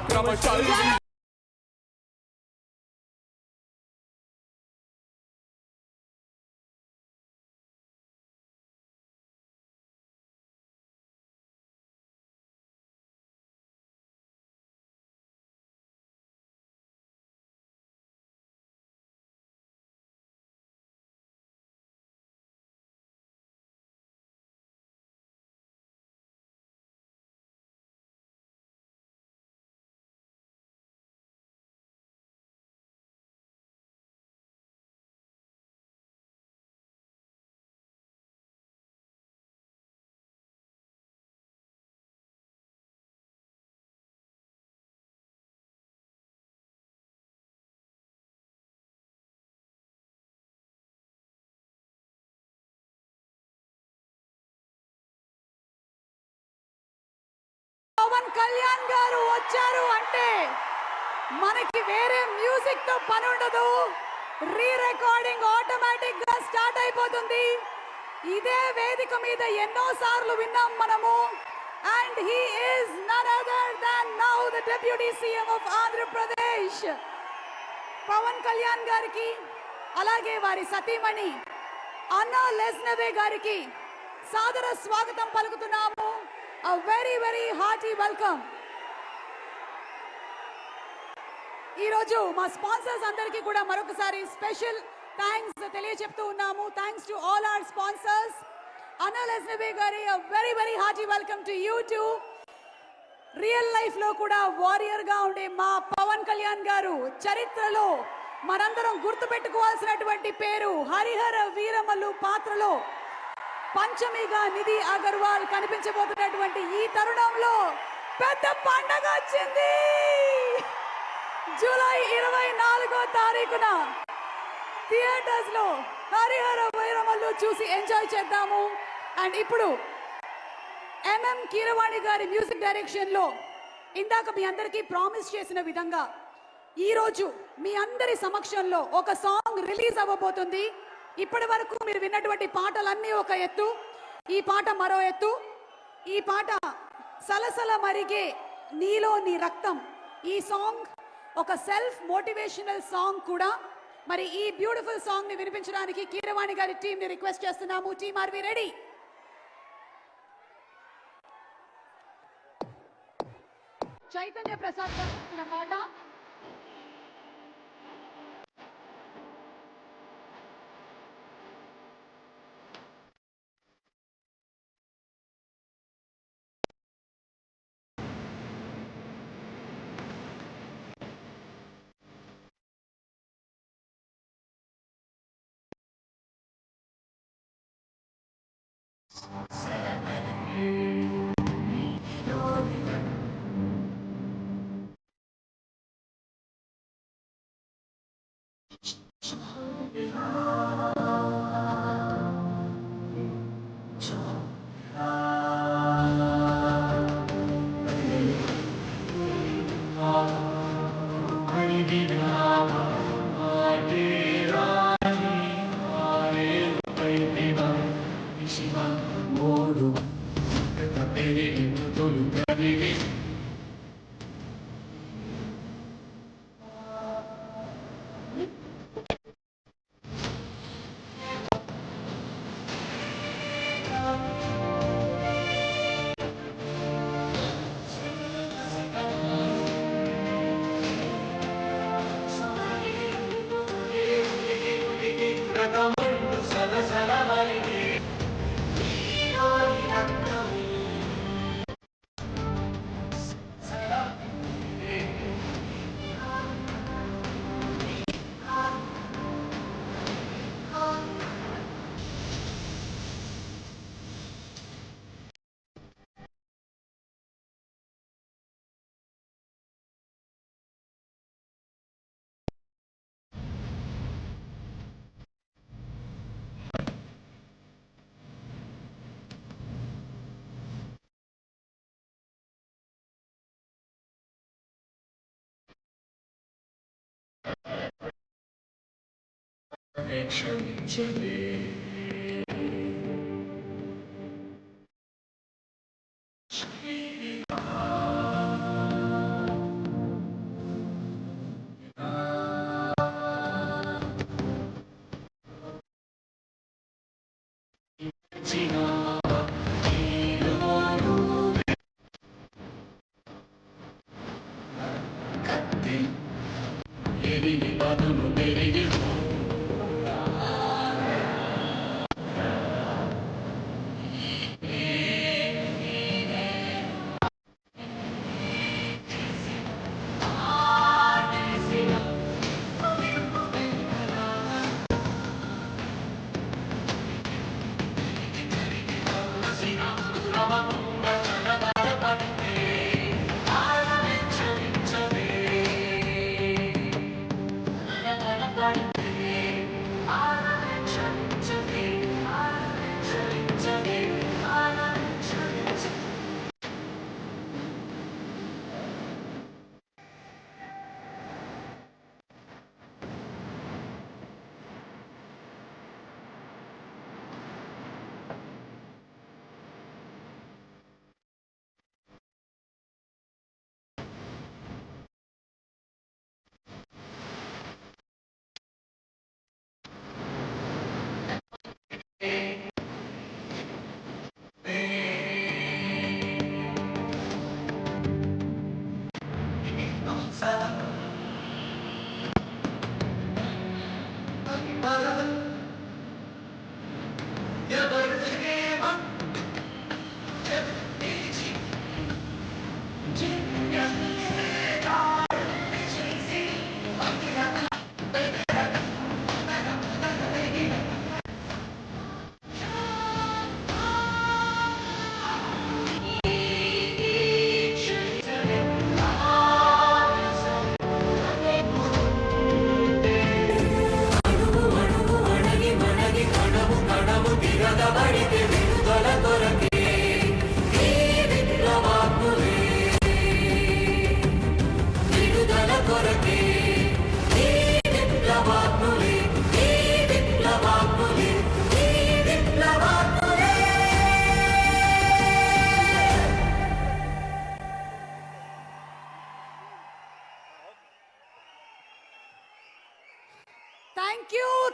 పరాక్రమశాలి పవన్ కళ్యాణ్ గారు వచ్చారు అంటే మనకి వేరే మ్యూజిక్ తో పని ఉండదు. రీ రికార్డింగ్ ఆటోమేటిక్ గా స్టార్ట్ అయిపోతుంది. ఇదే వేదిక మీద ఎన్నో సార్లు విన్నాం మనము. And he is none other than now the deputy CM of Andhra Pradesh Pawan Kalyan గారికి, అలాగే వారి సతీమణి అన్నా లెస్నవే గారికి సాదర స్వాగతం పలుకుతున్నాము. A very very hearty welcome. ఈ రోజు మా స్పాన్సర్స్ అందరికీ కూడా మరొకసారి స్పెషల్ థ్యాంక్స్ తెలియజెప్తూ ఉన్నాము. Thanks to all our sponsors. అన్నా లెస్నవే గారి a very very hearty welcome to you too. Real life లో కూడా వారియర్ గా ఉండే మా పవన్ కళ్యాణ్ గారు చరిత్రలో మనందరం గుర్తుపెట్టుకోవాల్సినటువంటి పేరు. హరిహర వీరమల్లు పాత్రలో పంచమిగా నిధి అగర్వాల్ కనిపించబోతున్నటువంటి ఈ తరుణంలో పెద్ద పండగ వచ్చింది. జూలై 24వ తారీఖున థియేటర్స్ లో హరిహర వీరమల్లు చూసి ఎంజాయ్ చేద్దాము. అండ్ ఇప్పుడు ఎంఎం కీరవాణి గారి మ్యూజిక్ డైరెక్షన్ లో ఇందాక మీ అందరికీ ప్రామిస్ చేసిన విధంగా ఈ రోజు మీ అందరి సమక్షంలో ఒక సాంగ్ రిలీజ్ అవ్వబోతుంది. ఇప్పటి వరకు మీరు విన్నటువంటి పాటలన్నీ ఒక ఎత్తు, ఈ పాట మరో ఎత్తు. ఈ పాట సలసల మరిగే నీలో నీ రక్తం. ఈ సాంగ్ ఒక సెల్ఫ్ మోటివేషనల్ సాంగ్ కూడా. మరి ఈ బ్యూటిఫుల్ సాంగ్ ని వినిపించడానికి కీరవాణి గారి టీమ్ ని రిక్వెస్ట్ చేస్తున్నాము. Team, are we ready? Chaitanya Prasad garu పాట.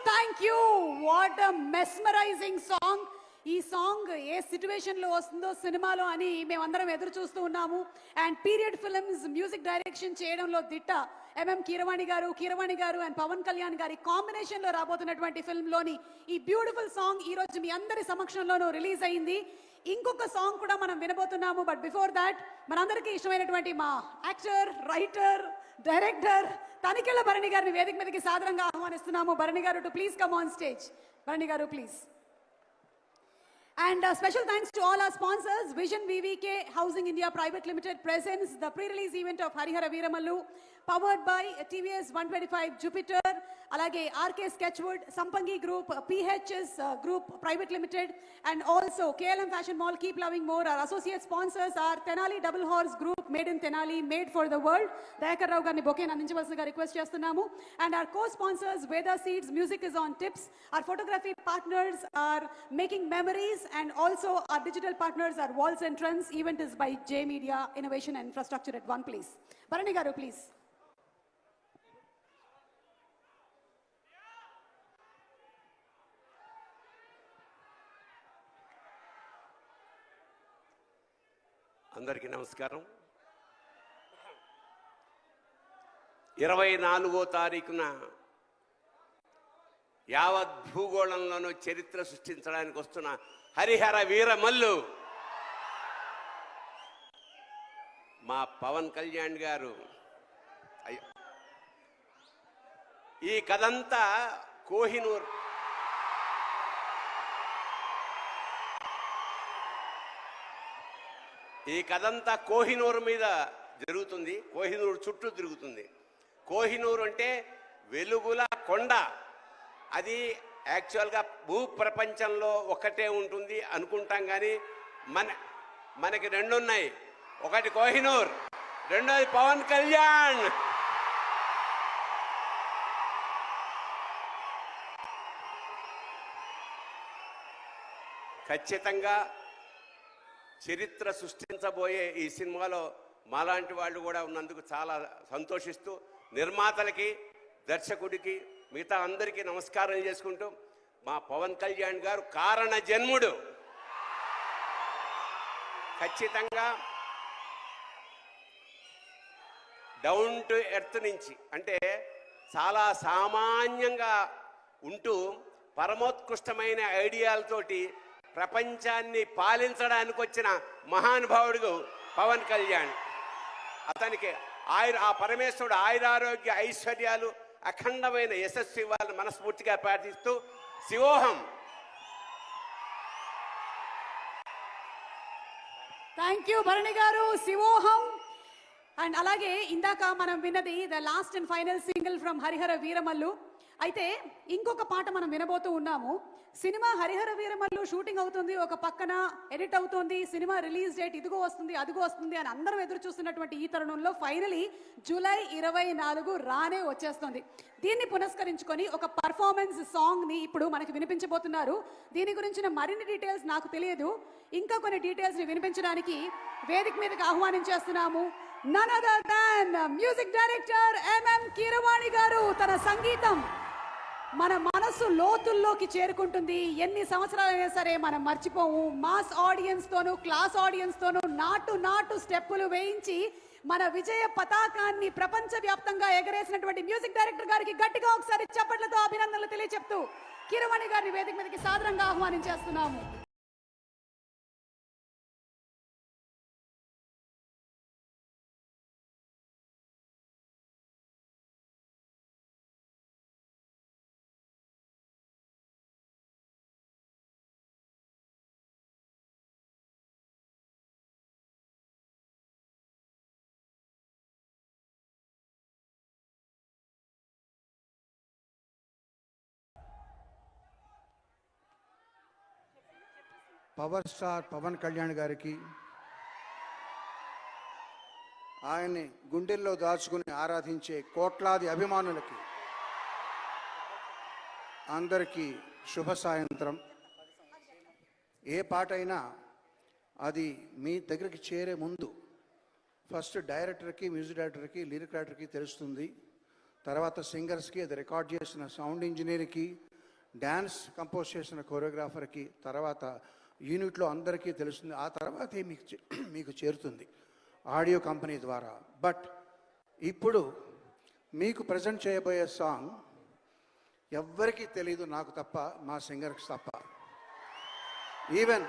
Thank you what a mesmerizing song. ఈ సాంగ్ ఏ సిచ్యువేషన్ లో వస్తుందో సినిమాలో అని మేమందరం ఎదురు చూస్తూ ఉన్నాము. And period films music direction చేయడంలో దిట్ట ఎంఎం కీరవాణి గారు అండ్ పవన్ కళ్యాణ్ గారి కాంబినేషన్ లో రాబోతున్నటువంటి ఫిల్మ్ లోని ఈ బ్యూటిఫుల్ సాంగ్ ఈ రోజు మీ అందరి సమక్షంలోనూ రిలీజ్ అయింది. ఇంకొక సాంగ్ కూడా మనం వినబోతున్నాము. బట్ బిఫోర్ దాట్ మనందరికీ ఇష్టమైనటువంటి మా actor, writer, director Tanikella Bharani గారిని వేదిక మీదకి సాదరంగా ఆహ్వానిస్తున్నాము. Bharani garu to please come on stage. Bharani garu please. And special thanks to all our sponsors. Vision VVK Housing India Private Limited presents the pre-release event of Harihara Veeramallu, powered by TVS 125 Jupiter, alage RK Sketchwood, Sampangi Group, PHS Group Private Limited, and also KLM Fashion Mall. Keep loving more. Our associate sponsors are Tenali Double Horse Group, made in Tenali, made for the world. Dayakar Rao garni bouquet andinchavasilga request chestunnamo. And our co-sponsors Veda Seeds, Music is on Tips. Our photography partners are Making Memories, and also our digital partners are Walls and Trends. Event is by J Media Innovation and Infrastructure at one place. Bharani garu please. అందరికీ నమస్కారం. 24వ తారీఖున యావత్ భూగోళంలోనూ చరిత్ర సృష్టించడానికి వస్తున్న హరిహర వీరమల్లు మా పవన్ కళ్యాణ్ గారు. ఈ కథంతా కోహినూర్ కోహినూర్ మీద జరుగుతుంది. కోహినూర్ చుట్టూ తిరుగుతుంది. కోహినూర్ అంటే వెలుగుల కొండ. అది యాక్చువల్గా భూ ప్రపంచంలో ఒకటే ఉంటుంది అనుకుంటాం, కానీ మనకి రెండు ఉన్నాయి. ఒకటి కోహినూర్, రెండోది పవన్ కళ్యాణ్. ఖచ్చితంగా చరిత్ర సృష్టించబోయే ఈ సినిమాలో మాలాంటి వాళ్ళు కూడా ఉన్నందుకు చాలా సంతోషిస్తూ నిర్మాతలకి, దర్శకుడికి, మిగతా అందరికీ నమస్కారం చేసుకుంటూ, మా పవన్ కళ్యాణ్ గారు కారణ జన్ముడు. ఖచ్చితంగా డౌన్ టు ఎర్త్ నుంచి, అంటే చాలా సామాన్యంగా ఉంటూ పరమోత్కృష్టమైన ఐడియాలతోటి ప్రపంచాన్ని పాలించడానికి వచ్చిన మహానుభావుడు పవన్ కళ్యాణ్. అతనికి ఆ పరమేశ్వరుడు ఆయురారోగ్య ఐశ్వర్యాలు అఖండమైన యశస్సు ఇవ్వాలని మనస్ఫూర్తిగా ప్రార్థిస్తూ శివోహం. Thank you Bharani garu, Shivoham. And అలాగే ఇందాక మనం విన్నది the last and final single from Harihara Veeramallu. అయితే ఇంకొక పాట మనం వినబోతూ ఉన్నాము. సినిమా హరిహర వీరమల్లు షూటింగ్ అవుతుంది, ఒక పక్కన ఎడిట్ అవుతుంది, సినిమా రిలీజ్ డేట్ ఇదిగో వస్తుంది అదిగో వస్తుంది అని అందరం ఎదురు చూస్తున్నటువంటి ఈ తరుణంలో ఫైనలీ జూలై 24 రానే వచ్చేస్తుంది. దీన్ని పునస్కరించుకొని ఒక పర్ఫార్మెన్స్ సాంగ్ ని ఇప్పుడు మనకి వినిపించబోతున్నారు. దీని గురించిన మరిన్ని డీటెయిల్స్ నాకు తెలియదు. ఇంకా కొన్ని డీటెయిల్స్ ని వినిపించడానికి వేదిక మీదకి ఆహ్వానించేస్తున్నాము. None other than music director MM Keeravani garu. తన సంగీతం మన మనసు లోతుల్లోకి చేరుకుంటుంది. ఎన్ని సంవత్సరాలైనా సరే మనం మర్చిపోము. మాస్ ఆడియన్స్ తోనూ క్లాస్ ఆడియన్స్ తోనూ నాటు స్టెప్పులు వేయించి మన విజయ పతాకాన్ని ప్రపంచవ్యాప్తంగా ఎగరేసినటువంటి మ్యూజిక్ డైరెక్టర్ గారికి గట్టిగా ఒకసారి చప్పట్లతో అభినందనలు తెలియచెప్తూ కీరవాణి గారిని వేదిక మీదకి సాదరంగా ఆహ్వానించేస్తున్నాము. పవర్ స్టార్ పవన్ కళ్యాణ్ గారికి, ఆయన్ని గుండెల్లో దాచుకుని ఆరాధించే కోట్లాది అభిమానులకి అందరికీ శుభ సాయంత్రం. ఏ పాట అయినా అది మీ దగ్గరికి చేరే ముందు ఫస్ట్ డైరెక్టర్కి, మ్యూజిక్ డైరెక్టర్కి, లిరిక్ రైటర్కి తెలుస్తుంది. తర్వాత సింగర్స్కి, అది రికార్డ్ చేసిన సౌండ్ ఇంజనీర్కి, డ్యాన్స్ కంపోజ్ చేసిన కొరియోగ్రాఫర్కి, తర్వాత యూనిట్లో అందరికీ తెలుస్తుంది. ఆ తర్వాతే మీకు చేరుతుంది ఆడియో కంపెనీ ద్వారా. బట్ ఇప్పుడు మీకు ప్రజెంట్ చేయబోయే సాంగ్ ఎవ్వరికీ తెలీదు, నాకు తప్ప, మా సింగర్కి తప్ప. ఈవెన్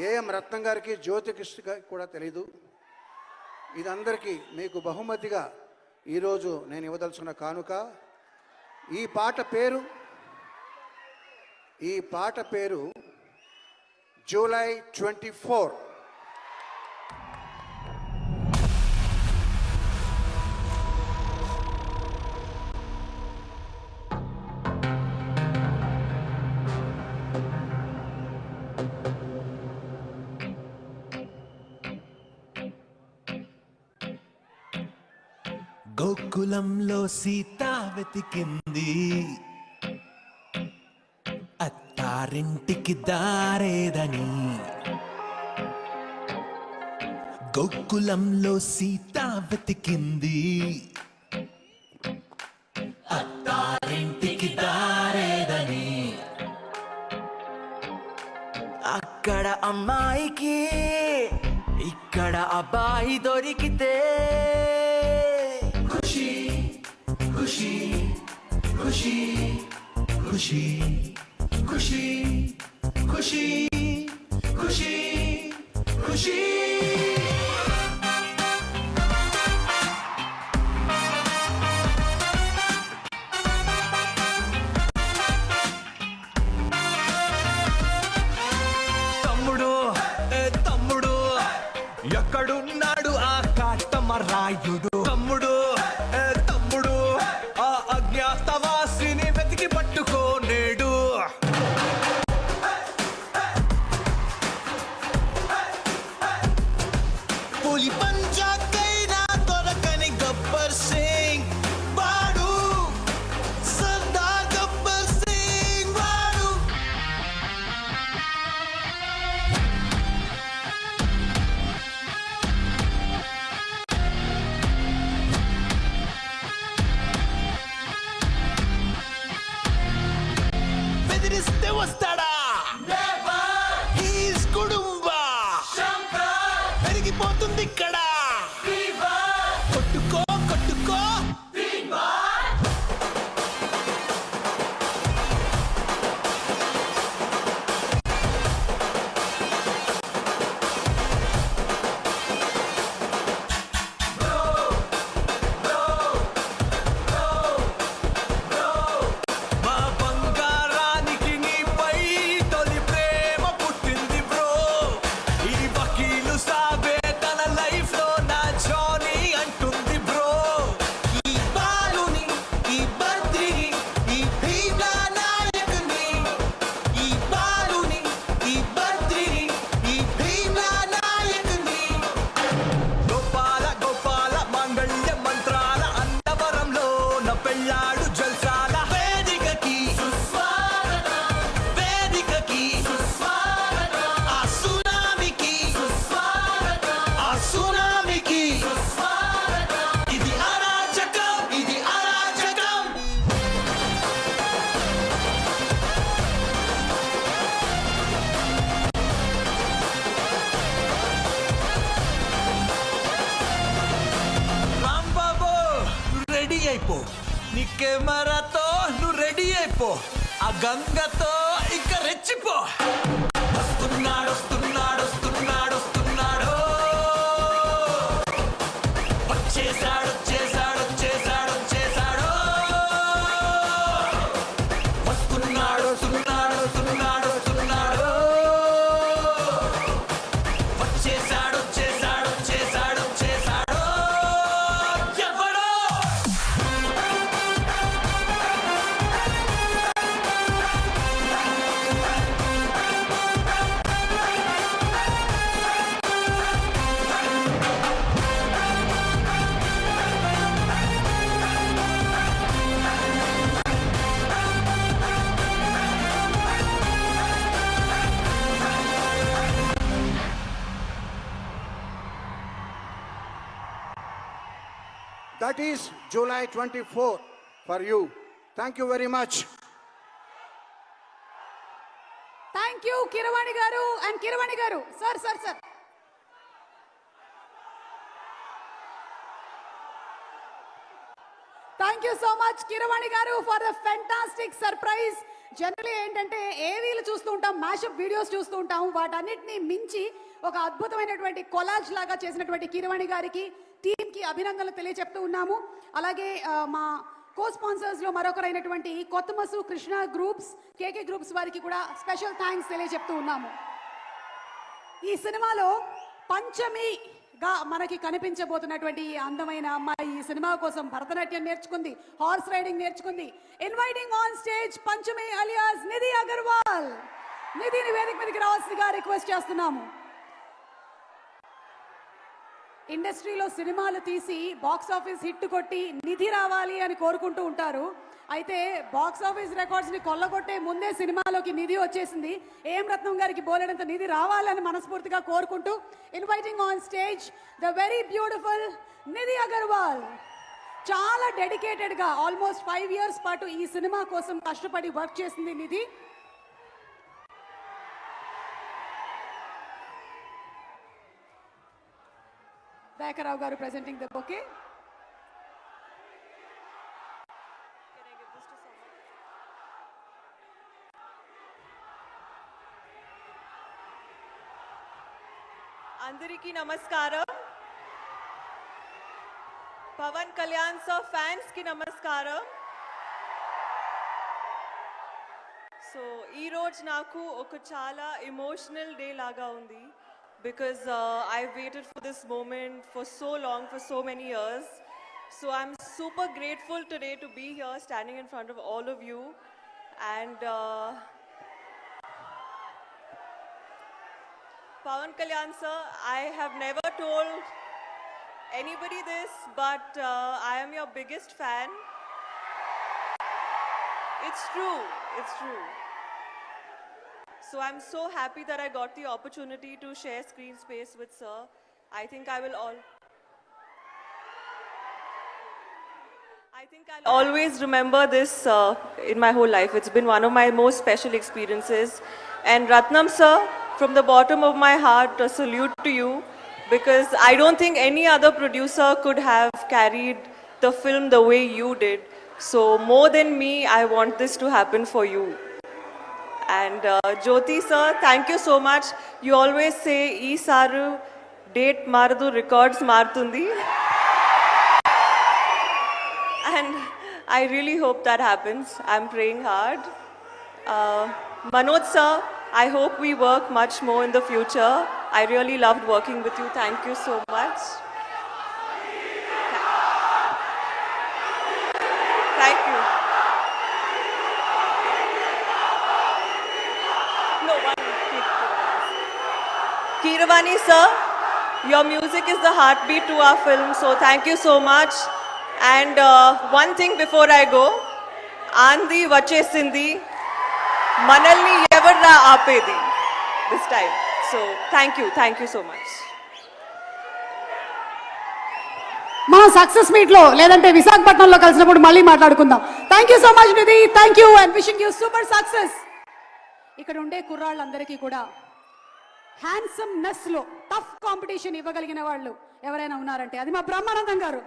AM రత్నం గారికి, జ్యోతికృష్ణ గారికి కూడా తెలీదు. ఇదందరికీ మీకు బహుమతిగా ఈరోజు నేను ఇవ్వదలుచుకున్న కానుక. ఈ పాట పేరు జూలై 24. గోకులంలో సీత వెతికింది, అత్తారింటికి దారేదని. గోకులంలో సీత వెతికింది, అత్తారింటికి దారేదని. అక్కడ అమ్మాయికి ఇక్కడ అబ్బాయి దొరికితే ఖుషి ఖుషి ఖుషి ఖుషి ఖుషి ఖుషి ఖుషి ఖుషి. తమ్ముడు తమ్ముడు ఎక్కడున్నాడు ఆ కాటమరాయుడు? తమ్ముడు తమ్ముడు ఆ అజ్ఞాతవాసిని వెతికి పట్టుకోనేడు. పులి పంజాకైనా దొరకని గబ్బర్ సింగ్ వాడు, సర్దార్ గబ్బర్ సింగ్ వాడు. బెదిరిస్తే వస్తాడా? హీస్ కుడుంబా. అయిపో, నీ కెమెరాతో నువ్వు రెడీ అయిపో, ఆ గంగతో ఇక రెచ్చిపో. వస్తున్నాడు వస్తున్నాడు వస్తున్నాడు వస్తున్నాడు, వచ్చేసాడు వచ్చేసాడు వచ్చేసాడు వచ్చేసాడు, వస్తున్నాడు వస్తున్నాడు వస్తున్నాడు వస్తున్నాడు, వచ్చేసాడు వచ్చేసాడు వచ్చేసాడు వచ్చేసాడు, ఎవడో. That is July 24 for you. Thank you very much. Thank you Keeravani garu. And Keeravani garu, sir sir sir thank you so much Keeravani garu for the fantastic surprise. Generally ఏంటంటే ఏవీలు చూస్తూ ఉంటాం, మ్యాషప్ వీడియోస్ చూస్తూ ఉంటాం, వాటన్నిటిని మించి ఒక అద్భుతమైనటువంటి కొలాజ్ లాగా చేసినటువంటి కీరవాణి గారికి, టీంకి అభినందనలు తెలియజెప్తూ ఉన్నాము. అలాగే మా కో స్పాన్సర్స్ లో మరొకరైనటువంటి కొత్తమసు కృష్ణ గ్రూప్స్, కేకే గ్రూప్స్ వారికి కూడా స్పెషల్ థ్యాంక్స్ తెలియజెప్తూ ఉన్నాము. ఈ సినిమాలో పంచమిగా మనకి కనిపించబోతున్నటువంటి ఈ అందమైన అమ్మాయి ఈ సినిమా కోసం భరతనాట్యం నేర్చుకుంది, హార్స్ రైడింగ్ నేర్చుకుంది. Inviting on stage Panchami alias Nidhi Agarwal. నిధిని వేదిక మీదకి రావాల్సిందిగా రిక్వెస్ట్ చేస్తున్నాము. ఇండస్ట్రీలో సినిమాలు తీసి బాక్స్ ఆఫీస్ హిట్ కొట్టి నిధి రావాలి అని కోరుకుంటూ ఉంటారు. అయితే బాక్స్ ఆఫీస్ రికార్డ్స్ ని కొల్లగొట్టే ముందే సినిమాలోకి నిధి వచ్చేసింది. ఏం రత్నం గారికి బోలెడంత నిధి రావాలని మనస్ఫూర్తిగా కోరుకుంటూ inviting on stage the very beautiful Nidhi Agarwal. చాలా డెడికేటెడ్ గా ఆల్మోస్ట్ 5 years పాటు ఈ సినిమా కోసం కష్టపడి వర్క్ చేసింది నిధి. దయాకరావు గారు ప్రెజెంటింగ్ ద బొకే. అందరికీ నమస్కారం. పవన్ కళ్యాణ్ సార్ ఫ్యాన్స్ కి నమస్కారం. సో ఈ రోజు నాకు ఒక చాలా ఎమోషనల్ డే లాగా ఉంది, because I've waited for this moment for so long, for so many years. So I'm super grateful today to be here standing in front of all of you. And Pawan Kalyan sir, I have never told anybody this, but I am your biggest fan. It's true, it's true. So I'm so happy that I got the opportunity to share screen space with sir. I think I'll always remember this in my whole life. It's been one of my most special experiences. And Ratnam sir, from the bottom of my heart, a salute to you, because I don't think any other producer could have carried the film the way you did. So more than me, I want this to happen for you. And Jyoti sir, thank you so much. You always say, "Ee saru date maradu, records martundi." And I really hope that happens. I'm praying hard. Manoj sir, I hope we work much more in the future. I really loved working with you. Thank you so much. Thank you. No, one minute. Keeravani sir, your music is the heartbeat to our film, so thank you so much. And one thing before I go, Andi vachesindi, manalni evarra aapedi this time. So thank you so much. మా success meet లో లేదంటే విశాఖపట్నంలో కలిసినప్పుడు మళ్ళీ మాట్లాడుకుందాం. Thank you so much Nidhi, thank you and wishing you super success. ఇక్కడ ఉండే కుర్రాళ్ళందరికీ కూడా హ్యాండ్సమ్నెస్ లో టఫ్ కాంపిటీషన్ ఇవ్వగలిగిన వాళ్ళు ఎవరైనా ఉన్నారంటే అది మా బ్రహ్మానందం గారు.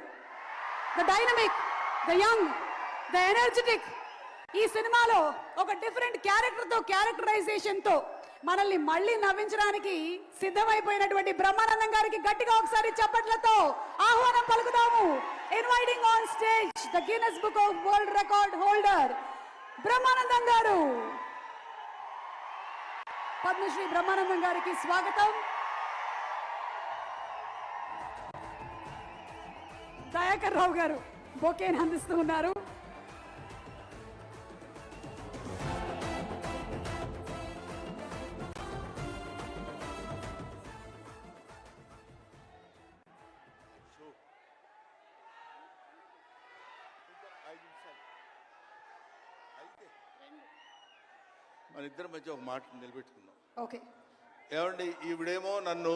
The dynamic, the young, the energetic, ఈ సినిమాలో ఒక డిఫరెంట్ క్యారెక్టర్తో, క్యారెక్టరైజేషన్తో మనల్ని మళ్ళీ నవ్వించడానికి సిద్ధమైపోయినటువంటి బ్రహ్మానందం గారికి గట్టిగా ఒకసారి చప్పట్లతో ఆహ్వానం పలుకుదాము. Inviting on stage the Guinness book of world record holder Brahmanandam garu. Padmashri Brahmanandam గారికి స్వాగతం. దయాకర్ రావు గారు బొకేని అందిస్తూ ఉన్నారు. మన ఇద్దరి మధ్య ఒక మాట నిలబెట్టుకుందాం. ఓకే, ఏమండి, ఈవిడేమో నన్ను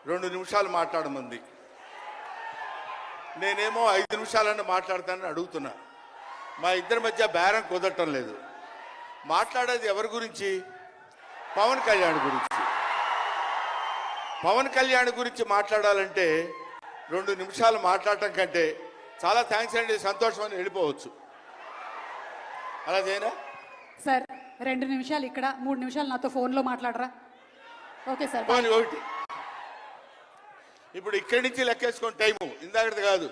2 నిమిషాలు మాట్లాడమంది, నేనేమో 5 నిమిషాలన్నా మాట్లాడతానని అడుగుతున్నా. మా ఇద్దరి మధ్య బేరం కుదరటం లేదు. మాట్లాడేది ఎవరి గురించి? పవన్ కళ్యాణ్ గురించి. పవన్ కళ్యాణ్ గురించి మాట్లాడాలంటే 2 నిమిషాలు మాట్లాడటం కంటే చాలా థ్యాంక్స్ అండి, సంతోషం అని వెళ్ళిపోవచ్చు. అలా చేయనా సార్? 2 నిమిషాలు ఇక్కడ, 3 నిమిషాలు నాతో ఫోన్లో మాట్లాడరా? Okay sir. పోనీ ఒకటి. ఇప్పుడు ఇక్కడి నుంచి లెక్కేసుకోండి టైము, ఇందాకది కాదు.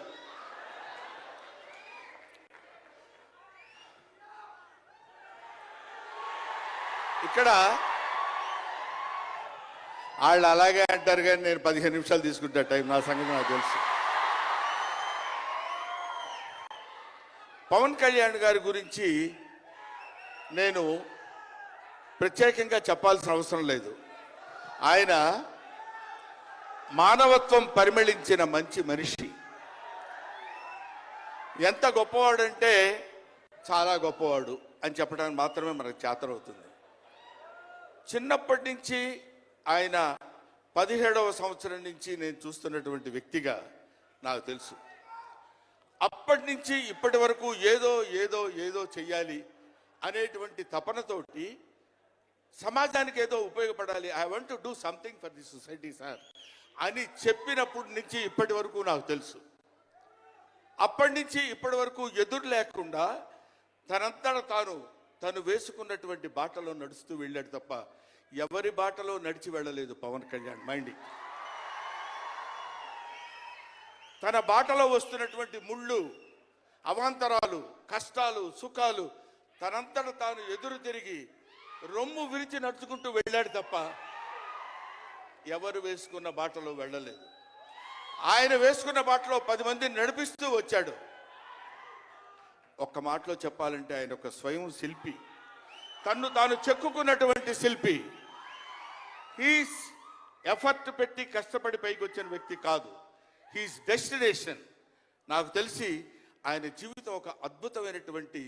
ఇక్కడ వాళ్ళు అలాగే అంటారు కానీ నేను 15 నిమిషాలు తీసుకుంటా టైం. నా సంగతి నాకు తెలుసు. పవన్ కళ్యాణ్ గారి గురించి నేను ప్రత్యేకంగా చెప్పాల్సిన అవసరం లేదు. ఆయన మానవత్వం పరిమళించిన మంచి మనిషి. ఎంత గొప్పవాడంటే చాలా గొప్పవాడు అని చెప్పడానికి మాత్రమే మనకు చేతనవుతుంది. చిన్నప్పటి నుంచి ఆయన 17వ సంవత్సరం నుంచి నేను చూస్తున్నటువంటి వ్యక్తిగా నాకు తెలుసు. అప్పటి నుంచి ఇప్పటి వరకు ఏదో ఏదో ఏదో చెయ్యాలి అనేటువంటి తపనతోటి సమాజానికి ఏదో ఉపయోగపడాలి, I want to do something for the society sir అని చెప్పినప్పటి నుంచి ఇప్పటి వరకు నాకు తెలుసు. అప్పటి నుంచి ఇప్పటి వరకు ఎదురు లేకుండా తనంతట తను వేసుకున్నటువంటి బాటలో నడుస్తూ వెళ్ళాడు తప్ప ఎవరి బాటలో నడిచి వెళ్ళలేదు పవన్ కళ్యాణ్. మైండ్ తన బాటలో వస్తున్నటువంటి ముళ్ళు, అవాంతరాలు, కష్టాలు, సుఖాలు తనంతట తాను ఎదురు తిరిగి రొమ్ము విరిచి నడుచుకుంటూ వెళ్ళాడు తప్ప ఎవరు వేసుకున్న బాటలో వెళ్ళలేదు. ఆయన వేసుకున్న బాటలో 10 మందిని నడిపిస్తూ వచ్చాడు. ఒక్క మాటలో చెప్పాలంటే ఆయన ఒక స్వయం శిల్పి, తన్ను తాను చెక్కుకున్నటువంటి శిల్పి. హీస్ ఎఫర్ట్ పెట్టి కష్టపడి పైకి వచ్చిన వ్యక్తి కాదు, హీస్ డెస్టినేషన్. నాకు తెలిసి ఆయన జీవితం ఒక అద్భుతమైనటువంటి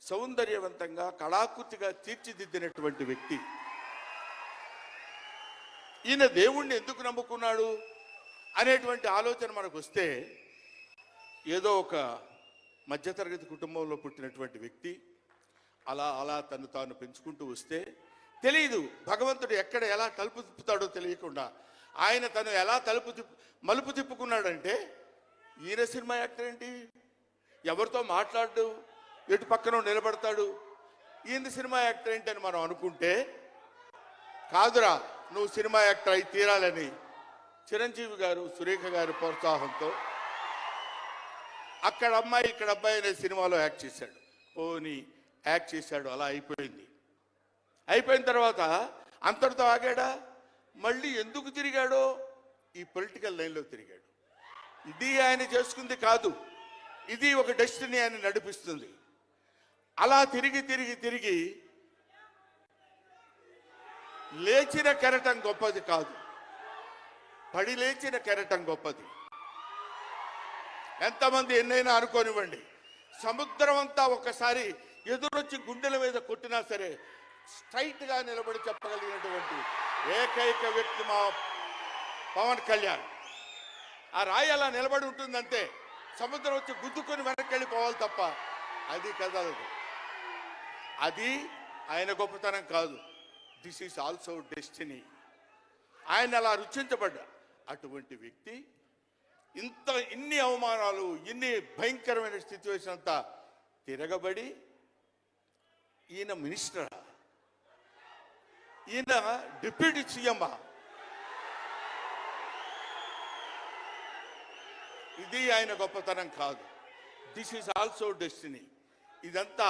సౌందర్యవంతంగా కళాకృతిగా తీర్చిదిద్దినటువంటి వ్యక్తి. ఈయన దేవుణ్ణి ఎందుకు నమ్ముకున్నాడు అనేటువంటి ఆలోచన మనకు వస్తే, ఏదో ఒక మధ్యతరగతి కుటుంబంలో పుట్టినటువంటి వ్యక్తి అలా అలా తను తాను పెంచుకుంటూ వస్తే తెలియదు భగవంతుడు ఎక్కడ ఎలా తలుపు తిప్పుతాడో తెలియకుండా ఆయన తను ఎలా మలుపు తిప్పుకున్నాడంటే, ఈయన సినిమా యాక్టర్ ఏంటి, ఎవరితో మాట్లాడు, ఎటు పక్కన నిలబడతాడు, ఈయన సినిమా యాక్టర్ ఏంటి అని మనం అనుకుంటే, కాదురా నువ్వు సినిమా యాక్టర్ అయి తీరాలని చిరంజీవి గారు, సురేఖ గారి ప్రోత్సాహంతో అక్కడ అమ్మాయి ఇక్కడ అబ్బాయి అనే సినిమాలో యాక్ట్ చేశాడు. పోనీ యాక్ట్ చేశాడు, అలా అయిపోయింది. అయిపోయిన తర్వాత అంతటితో ఆగాడా? మళ్ళీ ఎందుకు తిరిగాడో ఈ పొలిటికల్ లైన్లో తిరిగాడు. ఇది ఆయన చేసుకుంది కాదు, ఇది ఒక డెస్టినీ ఆయన నడిపిస్తుంది. అలా తిరిగి తిరిగి తిరిగి లేచిన కెరటం గొప్పది కాదు, పడి లేచిన కెరటం గొప్పది. ఎంతమంది ఎన్నైనా అనుకోనివ్వండి, సముద్రం అంతా ఒక్కసారి ఎదురొచ్చి గుండెల మీద కొట్టినా సరే స్ట్రైట్ గా నిలబడి చెప్పగలిగినటువంటి ఏకైక వ్యక్తి మా పవన్ కళ్యాణ్. ఆ రాయి అలా నిలబడి ఉంటుందంటే సముద్రం వచ్చి గుద్దుకొని వెనక్కి వెళ్ళిపోవాలి తప్ప అది కదలదు. అది ఆయన గొప్పతనం కాదు, దిస్ ఈజ్ ఆల్సో డెస్టినీ. ఆయన అలా రుచించబడ్డా అటువంటి వ్యక్తి ఇన్ని అవమానాలు, ఇన్ని భయంకరమైన సిచ్యువేషన్ అంతా తిరగబడి ఈయన మినిస్టరా, ఈయన డిప్యూటీ సీఎమ్మా? ఇది ఆయన గొప్పతనం కాదు. This is also destiny. ఇదంతా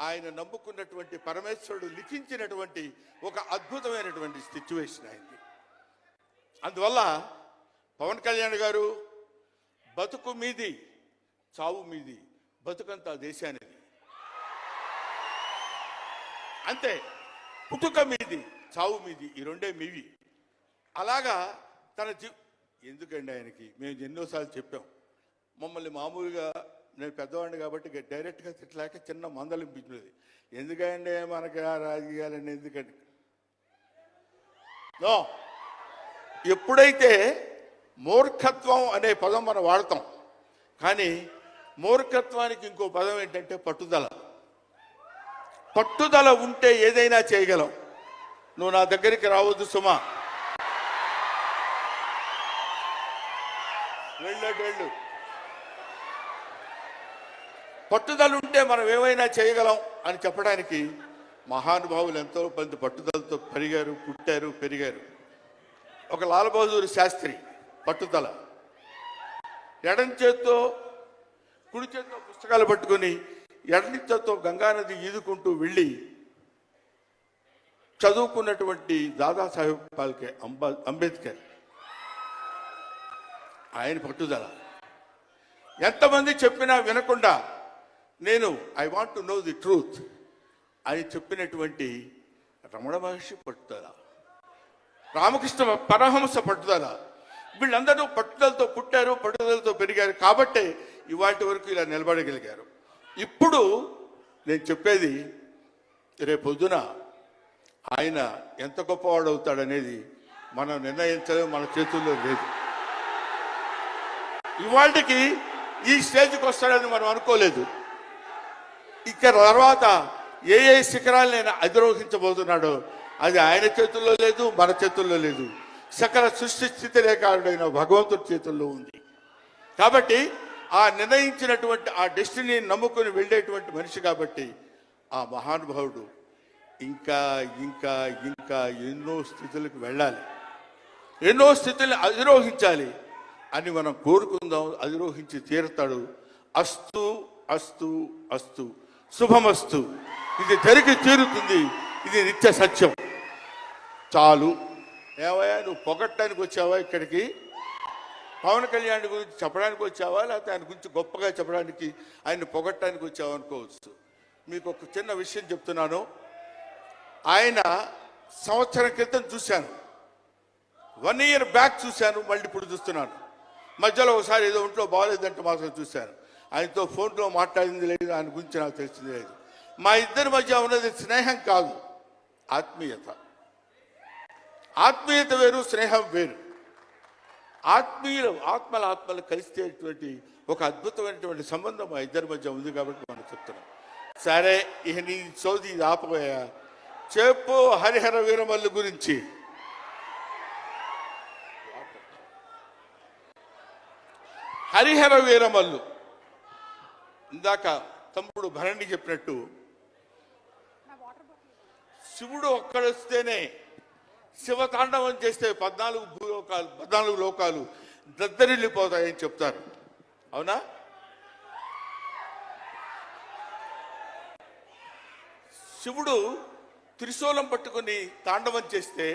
ఆయన నమ్ముకున్నటువంటి పరమేశ్వరుడు లిఖించినటువంటి ఒక అద్భుతమైనటువంటి సిచ్యువేషన్ అయింది. అందువల్ల పవన్ కళ్యాణ్ గారు బతుకు మీది, చావు మీది, బతుకంతా దేశానిది. అంతే, పుట్టుక మీది, చావు మీది, ఈ రెండే మీవి. అలాగా తన ఎందుకండి ఆయనకి మేము ఎన్నోసార్లు చెప్పాం. మమ్మల్ని మామూలుగా, నేను పెద్దవాడిని కాబట్టి డైరెక్ట్గా తిట్టలేక చిన్న మందలింపించినది. ఎందుకంటే మనకి ఆ రాజకీయాలన్నీ ఎందుకండి? నో, ఎప్పుడైతే మూర్ఖత్వం అనే పదం మనం వాడతాం, కానీ మూర్ఖత్వానికి ఇంకో పదం ఏంటంటే పట్టుదల. పట్టుదల ఉంటే ఏదైనా చేయగలం. నువ్వు నా దగ్గరికి రావద్దు సుమా, వెళ్ళు. పట్టుదల ఉంటే మనం ఏమైనా చేయగలం అని చెప్పడానికి మహానుభావులు ఎంతో మంది పట్టుదలతో పుట్టారు, పెరిగారు. ఒక లాల్ బహదూర్ శాస్త్రి పట్టుదల, ఎడం చేత్తో కుడి చేత్తో పుస్తకాలు పట్టుకుని ఎడని చేత్తో గంగానది ఈదుకుంటూ వెళ్ళి చదువుకున్నటువంటి దాదాసాహెబ్ ఫాల్కే అంబేద్కర్, ఆయన పట్టుదల. ఎంతమంది చెప్పినా వినకుండా నేను I want to know the truth అని చెప్పినటువంటి రమణ మహర్షి పట్టుదల, రామకృష్ణ పరమహంస పట్టుదల. వీళ్ళందరూ పట్టుదలతో పుట్టారు, పట్టుదలతో పెరిగారు కాబట్టే ఇవాటి వరకు ఇలా నిలబడగలిగారు. ఇప్పుడు నేను చెప్పేది, రేపొద్దున ఆయన ఎంత గొప్పవాడు అవుతాడనేది మనం నిర్ణయించడం మన చేతుల్లో లేదు. ఇవాళకి ఈ స్టేజ్కి వస్తాడని మనం అనుకోలేదు. ఇక తర్వాత ఏ శిఖరాలను అధిరోహించబోతున్నాడో అది ఆయన చేతుల్లో లేదు, మన చేతుల్లో లేదు. సకల సృష్టి స్థితి రేఖారుడైన భగవంతుడి చేతుల్లో ఉంది. కాబట్టి ఆ నిర్ణయించినటువంటి ఆ డెస్టినీని నమ్ముకొని వెళ్ళేటువంటి మనిషి కాబట్టి ఆ మహానుభావుడు ఇంకా ఇంకా ఇంకా ఎన్నో స్థితులకు వెళ్ళాలి, ఎన్నో స్థితులను అధిరోహించాలి అని మనం కోరుకుందాం. అధిరోహించి తీరుతాడు. అస్తు అస్తు అస్తు, శుభమస్తు. ఇది జరిగి తీరుతుంది, ఇది నిత్య సత్యం. చాలు. ఏవయ్యా, నువ్వు పొగట్టడానికి వచ్చావా ఇక్కడికి? పవన్ కళ్యాణ్ గురించి చెప్పడానికి వచ్చావా, లేకపోతే ఆయన గురించి గొప్పగా చెప్పడానికి, ఆయన పొగట్టడానికి వచ్చావా అనుకోవచ్చు. మీకు ఒక చిన్న విషయం చెప్తున్నాను. ఆయన సంవత్సరం క్రితం చూశాను, 1 year బ్యాక్ చూశాను, మళ్ళీ ఇప్పుడు చూస్తున్నాను. మధ్యలో ఒకసారి ఏదో ఒంట్లో బాగోలేదంటే మాత్రం చూశాను. ఆయనతో ఫోన్లో మాట్లాడింది లేదు, ఆయన గురించి నాకు తెలిసింది లేదు. మా ఇద్దరి మధ్య ఉన్నది స్నేహం కాదు, ఆత్మీయత. ఆత్మీయత వేరు, స్నేహం వేరు. ఆత్మలు కలిసేటువంటి ఒక అద్భుతమైనటువంటి సంబంధం మా ఇద్దరి మధ్య ఉంది కాబట్టి మనం చెప్తున్నాం. సరే, ఇక నీ సోది ఆపబోయా, చెప్పు హరిహర వీరమల్లు గురించి. హరిహర వీరమల్లు, ఇందాక తమ్ముడు భరణి చెప్పినట్టు, శివుడు ఒక్కడొస్తేనే, శివతాండవం చేస్తే 14 లోకాలు దద్దరిల్లిపోతాయని చెప్తారు. అవునా? శివుడు త్రిశూలం పట్టుకుని తాండవం చేస్తే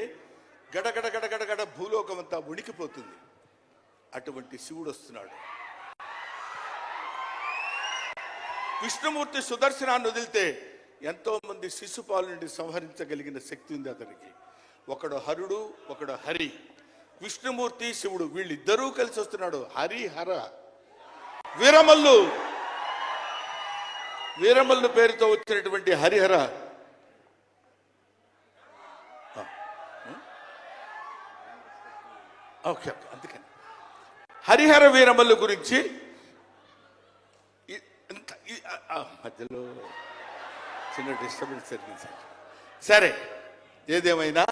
గడగడ గడగడగడ భూలోకం అంతా ఉడికిపోతుంది. అటువంటి శివుడు వస్తున్నాడు. విష్ణుమూర్తి సుదర్శనాన్ని వదిలితే ఎంతో మంది శిశుపాలు నుండి సంహరించగలిగిన శక్తి ఉంది అతనికి. ఒకడు హరుడు, ఒకడు హరి. విష్ణుమూర్తి, శివుడు వీళ్ళిద్దరూ కలిసి వస్తున్నాడు. హరిహర వీరమల్లు పేరుతో వచ్చినటువంటి హరిహర ఓకే, అందుకని హరిహర వీరమల్లు గురించి మధ్యలో చిన్న డిస్టర్బెన్స్ జరిగింది. సరే, ఏదేమైనా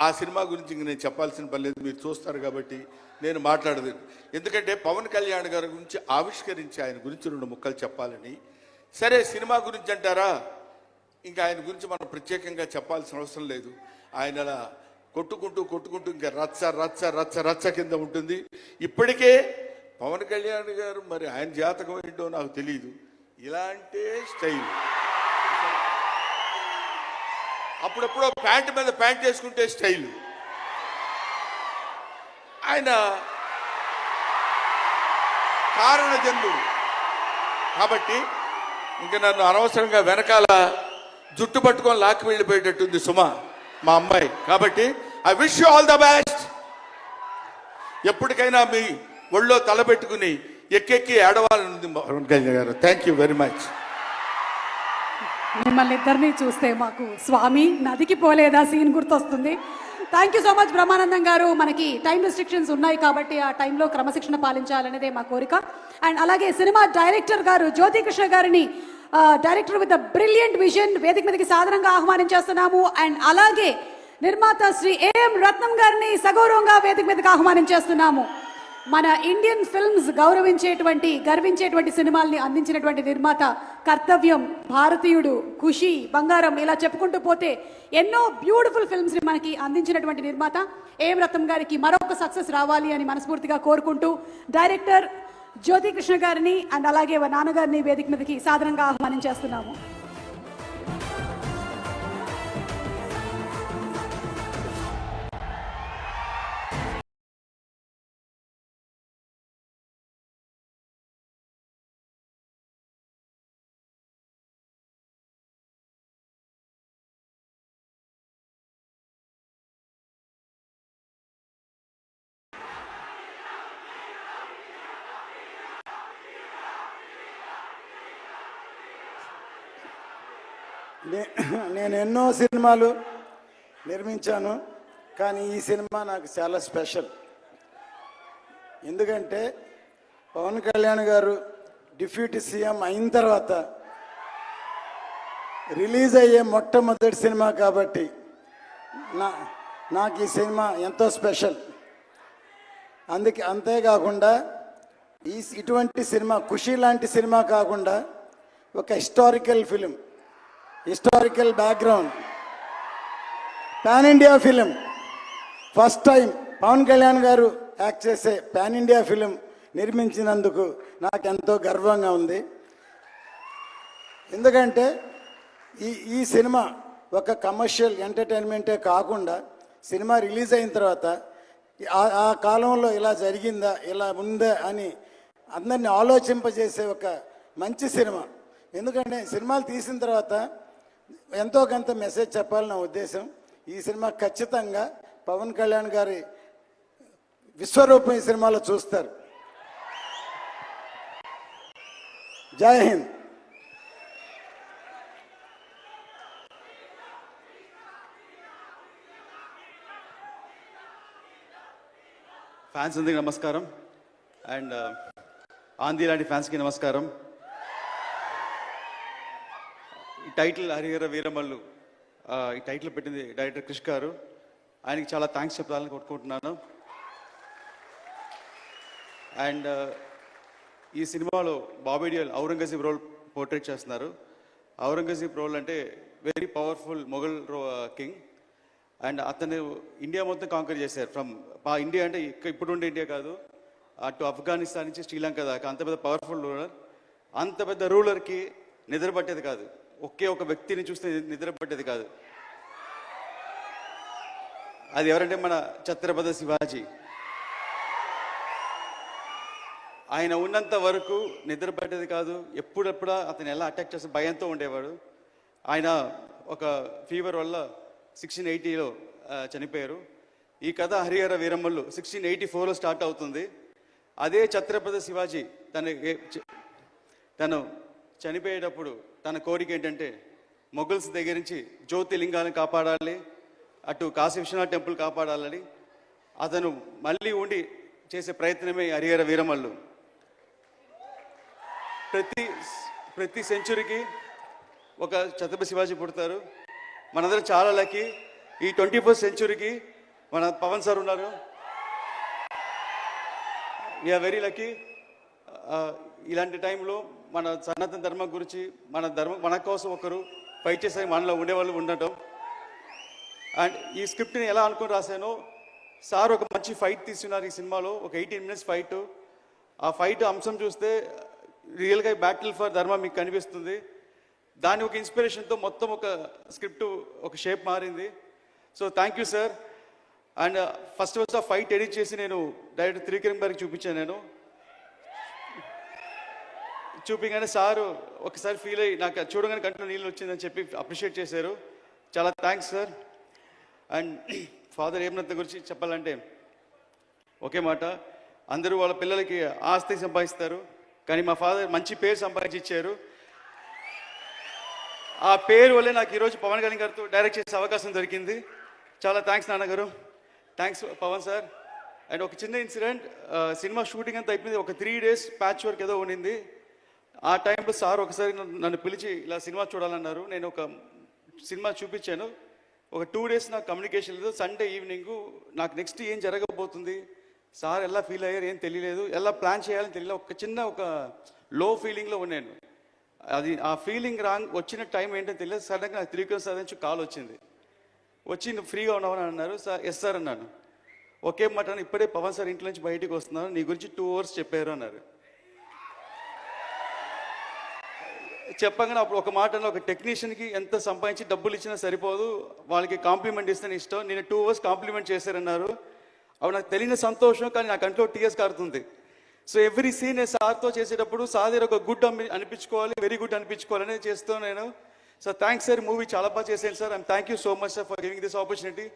ఆ సినిమా గురించి ఇంక నేను చెప్పాల్సిన పని లేదు, మీరు చూస్తారు కాబట్టి నేను మాట్లాడదు. ఎందుకంటే పవన్ కళ్యాణ్ గారి గురించి ఆవిష్కరించి ఆయన గురించి 2 ముక్కలు చెప్పాలని. సరే, సినిమా గురించి అంటారా, ఇంకా ఆయన గురించి మనం ప్రత్యేకంగా చెప్పాల్సిన అవసరం లేదు. ఆయన అలా కొట్టుకుంటూ ఇంకా రచ్చ రచ్చ రచ్చ రచ్చ కింద ఉంటుంది. ఇప్పటికే పవన్ కళ్యాణ్ గారు మరి ఆయన జాతకం ఏంటో నాకు తెలియదు, ఇలాంటి స్టైల్. అప్పుడప్పుడు ప్యాంట్ మీద ప్యాంట్ వేసుకుంటే స్టైలు. ఆయన కారణ జన్ముడు కాబట్టి ఇంకా నన్ను అనవసరంగా వెనకాల జుట్టు పట్టుకొని లాక్కి వెళ్ళిపోయేటట్టుంది సుమ, మా అమ్మాయి. కాబట్టి I wish you all the best. ఎప్పటికైనా మీ ఒళ్ళో తలపెట్టుకుని ఎక్కెక్కి ఏడవాలని పవన్ కళ్యాణ్ గారు. Thank you very much. మిమ్మల్ని ఇద్దరిని చూస్తే మాకు స్వామి నదికి పోలేదా సీన్ గుర్తొస్తుంది. Thank you so much Brahmanandam గారు. మనకి టైం రెస్ట్రిక్షన్స్ ఉన్నాయి కాబట్టి ఆ టైంలో క్రమశిక్షణ పాలించాలనేదే మా కోరిక. అండ్ అలాగే సినిమా డైరెక్టర్ గారు జ్యోతికృష్ణ గారిని, డైరెక్టర్ విత్ బ్రిలియంట్ విజన్, వేదిక మీదకి సాధారణంగా ఆహ్వానించేస్తున్నాము. అండ్ అలాగే నిర్మాత శ్రీ ఏఎం రత్నం గారిని సగౌరవంగా వేదిక మీదకి ఆహ్వానించేస్తున్నాము. మన ఇండియన్ ఫిల్మ్స్ గర్వించేటువంటి సినిమాల్ని అందించినటువంటి నిర్మాత, కర్తవ్యం, భారతీయుడు, ఖుషి, బంగారం, ఇలా చెప్పుకుంటూ పోతే ఎన్నో బ్యూటిఫుల్ ఫిల్మ్స్ ని మనకి అందించినటువంటి నిర్మాత ఏఎం రత్నం గారికి మరొక సక్సెస్ రావాలి అని మనస్ఫూర్తిగా కోరుకుంటూ డైరెక్టర్ జ్యోతికృష్ణ గారిని అండ్ అలాగే నాన్నగారిని వేదిక మీదకి సాధారణంగా ఆహ్వానించేస్తున్నాము. నేను ఎన్నో సినిమాలు నిర్మించాను, కానీ ఈ సినిమా నాకు చాలా స్పెషల్. ఎందుకంటే పవన్ కళ్యాణ్ గారు డిప్యూటీ సీఎం అయిన తర్వాత రిలీజ్ అయ్యే మొట్టమొదటి సినిమా కాబట్టి నాకు ఈ సినిమా ఎంతో స్పెషల్. అంతేకాకుండా ఇటువంటి సినిమా, ఖుషి లాంటి సినిమా కాకుండా ఒక historical film, historical background, pan India film, first time Pawan Kalyan garu act చేసే పాన్ ఇండియా ఫిలిం నిర్మించినందుకు నాకు ఎంతో గర్వంగా ఉంది. ఎందుకంటే ఈ సినిమా ఒక కమర్షియల్ ఎంటర్టైన్మెంటే కాకుండా సినిమా రిలీజ్ అయిన తర్వాత ఆ కాలంలో ఇలా జరిగిందా, ఇలా ఉందా అని అందరినీ ఆలోచింపజేసే ఒక మంచి సినిమా. ఎందుకంటే సినిమాలు తీసిన తర్వాత ఎంతో కొంత మెసేజ్ చెప్పాలని నా ఉద్దేశం. ఈ సినిమా ఖచ్చితంగా పవన్ కళ్యాణ్ గారి విశ్వరూపం ఈ సినిమాలో చూస్తారు. జై హింద్. ఫ్యాన్స్ అందరికీ నమస్కారం. అండ్ ఆంధ్ర లాంటి ఫ్యాన్స్కి నమస్కారం. ఈ టైటిల్ హరిహర వీరమల్లు, ఈ టైటిల్ పెట్టింది డైరెక్టర్ క్రిష్ గారు. ఆయనకి చాలా థ్యాంక్స్ చెప్పాలని కొట్టుకుంటున్నాను. అండ్ ఈ సినిమాలో బాబీ డియోల్ ఔరంగజేబ్ రోల్ పోర్ట్రేట్ చేస్తున్నారు. ఔరంగజేబ్ రోల్ అంటే very powerful Mughal king. And అతను ఇండియా మొత్తం కాంకర్ చేశారు. ఇండియా అంటే ఇప్పుడు ఉండే ఇండియా కాదు, అటు ఆఫ్ఘనిస్తాన్ నుంచి శ్రీలంక దాకా అంత పెద్ద పవర్ఫుల్ రూలర్. అంత పెద్ద రూలర్కి నిద్ర పట్టేది కాదు, ఒకే ఒక వ్యక్తిని చూస్తే నిద్ర పట్టేది కాదు. అది ఎవరంటే మన ఛత్రపతి శివాజీ. ఆయన ఉన్నంత వరకు నిద్ర పట్టేది కాదు. ఎప్పుడెప్పుడు అతను ఎలా అటాక్ చేస్తే భయంతో ఉండేవాడు. ఆయన ఒక ఫీవర్ వల్ల 1680లో చనిపోయారు. ఈ కథ హరిహర వీరమల్లు 1684లో స్టార్ట్ అవుతుంది. అదే ఛత్రపతి శివాజీ తను చనిపోయేటప్పుడు తన కోరిక ఏంటంటే మొఘల్స్ దగ్గర నుంచి జ్యోతిలింగాలను కాపాడాలి, అటు కాశీ విశ్వనాథ్ టెంపుల్ కాపాడాలని అతను మళ్ళీ ఉండి చేసే ప్రయత్నమే హరిహర వీరమల్లు. ప్రతి సెంచురీకి ఒక ఛత్రపతి శివాజీ పుడతారు. మనందరూ చాలా లక్కీ. ఈ 21st సెంచురీకి మన పవన్ సార్ ఉన్నారు. We are very lucky. ఇలాంటి టైంలో మన సనాతన ధర్మం గురించి మన కోసం ఒకరు ఫైట్ చేసే మనలో ఉండేవాళ్ళు ఉండటం. అండ్ ఈ స్క్రిప్ట్ని ఎలా అనుకుని రాశానో, సార్ ఒక మంచి ఫైట్ తీసుకున్నారు ఈ సినిమాలో, ఒక 18 minutes ఫైట్. ఆ ఫైట్ అంశం చూస్తే రియల్గా బ్యాటిల్ ఫర్ ధర్మ మీకు కనిపిస్తుంది. దాని ఒక ఇన్స్పిరేషన్తో మొత్తం ఒక స్క్రిప్ట్ ఒక షేప్ మారింది. So thank you sir. And first ఆ ఫైట్ ఎడిట్ చేసి నేను డైరెక్టర్ త్రివిక్రమ్ గారికి చూపించాను. నేను చూపించగానే సారు ఒకసారి ఫీల్ అయ్యి నాకు చూడగానే కంట్లో నీళ్ళు వచ్చిందని చెప్పి అప్రిషియేట్ చేశారు. చాలా థ్యాంక్స్ సార్. అండ్ ఫాదర్ హేమరత్న గురించి చెప్పాలంటే ఒకే మాట, అందరూ వాళ్ళ పిల్లలకి ఆస్తి సంపాదిస్తారు, కానీ మా ఫాదర్ మంచి పేరు సంపాదించి ఇచ్చారు. ఆ పేరు వల్లే నాకు ఈరోజు పవన్ కళ్యాణ్ గారితో డైరెక్ట్ చేసే అవకాశం దొరికింది. చాలా థ్యాంక్స్ నాన్నగారు, థ్యాంక్స్ పవన్ సార్. అండ్ ఒక చిన్న ఇన్సిడెంట్, సినిమా షూటింగ్ అంతా అయిపోయింది, ఒక 3 days ప్యాచ్ వర్క్ ఏదో ఉండింది. ఆ టైంలో సార్ ఒకసారి నన్ను పిలిచి ఇలా సినిమా చూడాలన్నారు. నేను ఒక సినిమా చూపించాను. ఒక 2 days నాకు కమ్యూనికేషన్ లేదు. సండే ఈవినింగ్ నాకు నెక్స్ట్ ఏం జరగబోతుంది, సార్ ఎలా ఫీల్ అయ్యారు ఏం తెలియలేదు, ఎలా ప్లాన్ చేయాలని తెలియలేదు. ఒక చిన్న ఒక లో ఫీలింగ్లో ఉన్నాను. అది ఆ ఫీలింగ్ వచ్చిన టైం ఏంటో తెలియదు. సడన్గా నాకు త్రివిక్రమ్ సార్ నుంచి కాల్ వచ్చింది. వచ్చి నువ్వు ఫ్రీగా ఉన్నావని అన్నారు. సార్ ఎస్ సార్ అన్నాను. ఒకే మాట, ఇప్పుడే పవన్ సార్ ఇంట్లో నుంచి బయటికి వస్తున్నారు, నీ గురించి 2 hours చెప్పారు అన్నారు. చెప్పగానే అప్పుడు ఒక మాట, ఒక టెక్నీషియన్కి ఎంత సంపాదించి డబ్బులు ఇచ్చినా సరిపోదు, వాళ్ళకి కాంప్లిమెంట్ ఇస్తేనే ఇష్టం. నేను 2 hours కాంప్లిమెంట్ చేశారన్నారు. అవి నాకు తెలియని సంతోషం, కానీ నా కంట్లో టీఎస్ కారుతుంది. సో ఎవ్రీ సీన్ నేను సార్తో చేసేటప్పుడు సార్ దగ్గర ఒక గుడ్ అనిపించుకోవాలి, వెరీ గుడ్ అనిపించుకోవాలని చేస్తూ నేను. సో థ్యాంక్స్ సార్, మూవీ చాలా బాగా చేశాను sir. And thank you so much sir for giving this opportunity.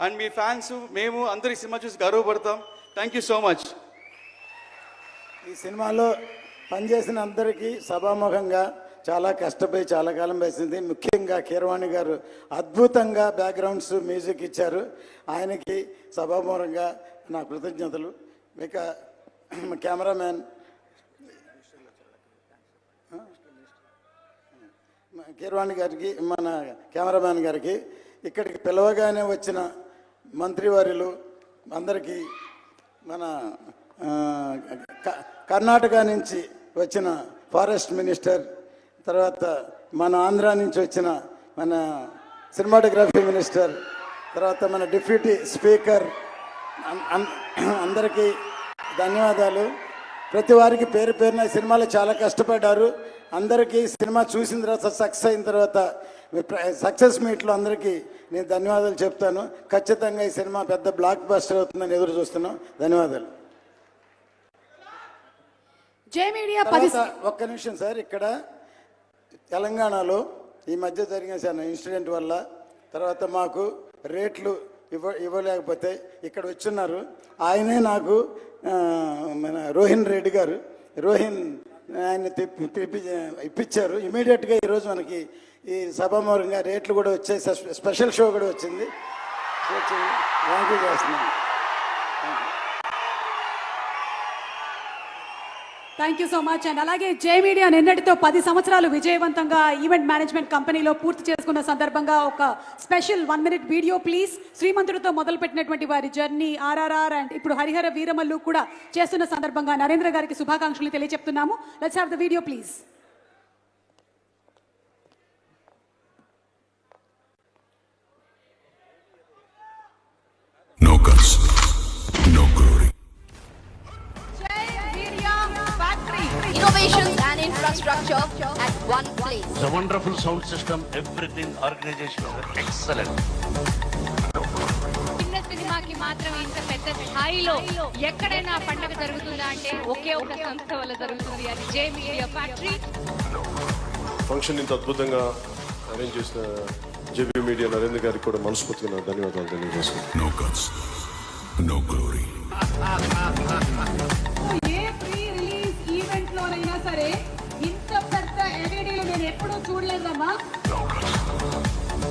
And మీ ఫ్యాన్స్ మేము అందరి సినిమా చూసి గర్వపడతాం. Thank you so much. ఈ సినిమాలో పనిచేసిన అందరికీ సభాముఖంగా చాలా కష్టపడి చాలా కాలం వేసింది. ముఖ్యంగా కీరవాణి గారు అద్భుతంగా బ్యాక్గ్రౌండ్స్ మ్యూజిక్ ఇచ్చారు. ఆయనకి సభాముఖంగా నా కృతజ్ఞతలు. ఇక కెమెరామ్యాన్ కీరవాణి గారికి, మన కెమెరామ్యాన్ గారికి, ఇక్కడికి పిలవగానే వచ్చిన మంత్రివర్యులు అందరికీ, మన కర్ణాటక నుంచి వచ్చిన ఫారెస్ట్ మినిస్టర్, తర్వాత మన ఆంధ్ర నుంచి వచ్చిన మన సినిమాటోగ్రఫీ మినిస్టర్, తర్వాత మన డిప్యూటీ స్పీకర్, అందరికీ ధన్యవాదాలు. ప్రతి వారికి పేరు పేరున సినిమాలో చాలా కష్టపడ్డారు. అందరికీ సినిమా చూసిన తర్వాత సక్సెస్ అయిన తర్వాత సక్సెస్ మీట్లో అందరికీ నేను ధన్యవాదాలు చెప్తాను. ఖచ్చితంగా ఈ సినిమా పెద్ద బ్లాక్ బస్టర్ అవుతుందని ఎదురు చూస్తున్నాం. ధన్యవాదాలు. జై మీడియా. ఒక్క నిమిషం సార్, ఇక్కడ తెలంగాణలో ఈ మధ్య జరిగిన ఇన్సిడెంట్ వల్ల తర్వాత మాకు రేట్లు ఇవ్వలేకపోతే ఇక్కడ వచ్చున్నారు. ఆయనే నాకు మన రోహిన్ రెడ్డి గారు, ఆయన ఇప్పించారు. ఇమీడియట్గా ఈరోజు మనకి ఈ సభామూలంగా రేట్లు కూడా వచ్చాయి, స్పెషల్ షో కూడా వచ్చింది. థ్యాంక్ యూ చేస్తున్నాను. Thank you so much. And అలాగే జై మీడియా నిన్నటితో 10 సంవత్సరాలు విజయవంతంగా ఈవెంట్ మేనేజ్మెంట్ కంపెనీలో పూర్తి చేసుకున్న సందర్భంగా ఒక స్పెషల్ 1 minute వీడియో ప్లీజ్. శ్రీమంతుడితో మొదలుపెట్టినటువంటి వారి జర్నీ, ఆర్ఆర్ఆర్ అండ్ ఇప్పుడు హరిహర వీరమల్లు కూడా చేస్తున్న సందర్భంగా నరేంద్ర గారికి శుభాకాంక్షలు తెలియజెప్తున్నాము. Let's have the video please. No guts, no glory. Innovations and infrastructure at one place. The wonderful sound system, everything, organization, excellent. చిన్న సినిమాకి మాత్రమే ఇంత పెద్ద స్థాయిలో ఎక్కడైనా పండగ జరుగుతుందా అంటే ఒకే ఒక సంస్థ వల్ల జరుగుతుంది, అది జే మీడియా ఫ్యాక్టరీ. ఫంక్షన్ ఇంత అద్భుతంగా అరేంజ్ చేసిన జేబీ మీడియా నరేంద్ర గారికి కూడా మనస్ఫూర్తిగా ధన్యవాదాలు తెలియజేస్తున్నాను. No guts, no glory. ఏ ప్రీ రిలీజ్ ఈవెంట్ లోనైనా సరే ఇంత పెద్ద ఎల్ఈడీలు నేను ఎప్పుడూ చూడలేదమ్మా.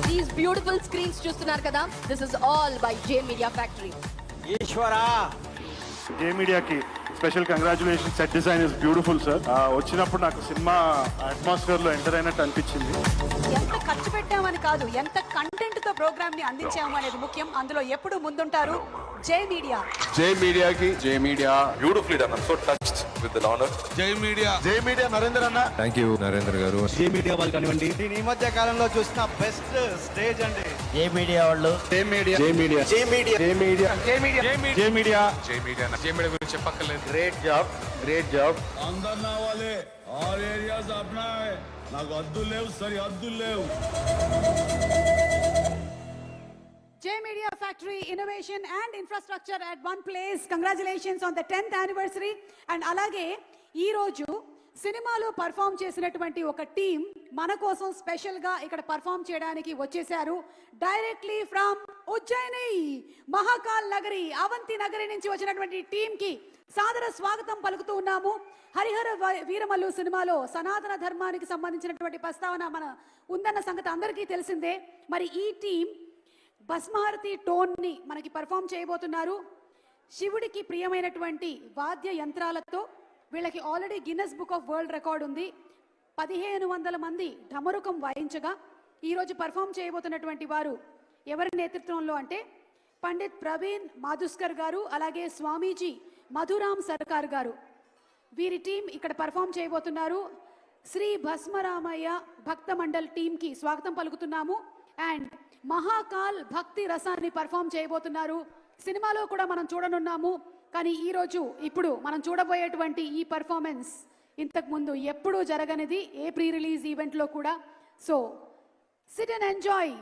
These beautiful screens చూస్తున్నారు కదా, this is all by J Media Factory. ఈశ్వరా, జే మీడియాకి special congratulation. Set design is beautiful sir. వచ్చినప్పుడు నాకు సినిమా అట్మాస్ఫియర్ లో ఎంటర్ అయినట్టు అనిపించింది. ఎంత ఖర్చు పెట్టామని కాదు, ఎంత కంటెంట్ తో ప్రోగ్రామ్ ని అందించాము అనేది ముఖ్యం. అందులో ఎప్పుడు ముందుంటారు జై మీడియా. జై మీడియాకి జై media. Beautifully done. I'm so touched with the honour. జై మీడియా. జై మీడియా నరేంద్ర అన్న. థ్యాంక్ యూ నరేంద్ర గారు. జే మీడియా వాళ్ళు కానివ్వండి. నేను ఈ మధ్య కాలంలో చూసిన బెస్ట్ స్టేజ్ అండి. ఏ మీడియా వాళ్ళు జై మీడియా. జై మీడియా. జే మీడియా. జై మీడియా. జే మీడియా. జై మీడియా. జై మీడియా. జై మీడియా గురించి చెప్పక్కర్లేదు. Great job, great job. అందరు నా వాళ్ళే, ఆల్ ఏరియాస్ అప్నా నాకు హద్దులు లేవు, సరి హద్దులు లేవు. J Media Factory Innovation and Infrastructure at one place. Congratulations on the 10th anniversary. And అలాగే ఈ రోజు సినిమాలో పర్ఫామ్ చేసినటువంటి ఒక టీం మన కోసం స్పెషల్ గా ఇక్కడ పర్ఫామ్ చేయడానికి వచ్చేసారు. డైరెక్ట్లీ ఫ్రమ్ ఉజ్జయిని, మహాకాల్ నగరి, అవంతి నగరి నుంచి వచ్చినటువంటి టీం కి సాదర స్వాగతం పలుకుతూ ఉన్నాము. హరిహర వీరమల్లు సినిమాలో సనాతన ధర్మానికి సంబంధించినటువంటి ప్రస్తావన మన ఉందన్న సంగతి అందరికీ తెలిసిందే. మరి ఈ టీం భస్మారతి టోన్ ని మనకి పర్ఫామ్ చేయబోతున్నారు. శివుడికి ప్రియమైనటువంటి వాద్య యంత్రాలతో వీళ్ళకి already Guinness book of world record ఉంది. 1500 మంది ఢమరుకం వాయించగా ఈరోజు పర్ఫామ్ చేయబోతున్నటువంటి వారు ఎవరి నేతృత్వంలో అంటే పండిత్ ప్రవీణ్ మాధుస్కర్ గారు, అలాగే స్వామీజీ మధురామ్ సర్కార్ గారు. వీరి టీం ఇక్కడ పర్ఫామ్ చేయబోతున్నారు. శ్రీ భస్మరామయ్య భక్త మండల్ టీంకి స్వాగతం పలుకుతున్నాము. అండ్ మహాకాల్ భక్తి రసాన్ని పర్ఫామ్ చేయబోతున్నారు. సినిమాలో కూడా మనం చూడనున్నాము, కానీ ఈరోజు ఇప్పుడు మనం చూడబోయేటువంటి ఈ పర్ఫార్మెన్స్ ఇంతకు ముందు ఎప్పుడూ జరగనిది ఏ ప్రీ రిలీజ్ ఈవెంట్లో కూడా. So sit and enjoy.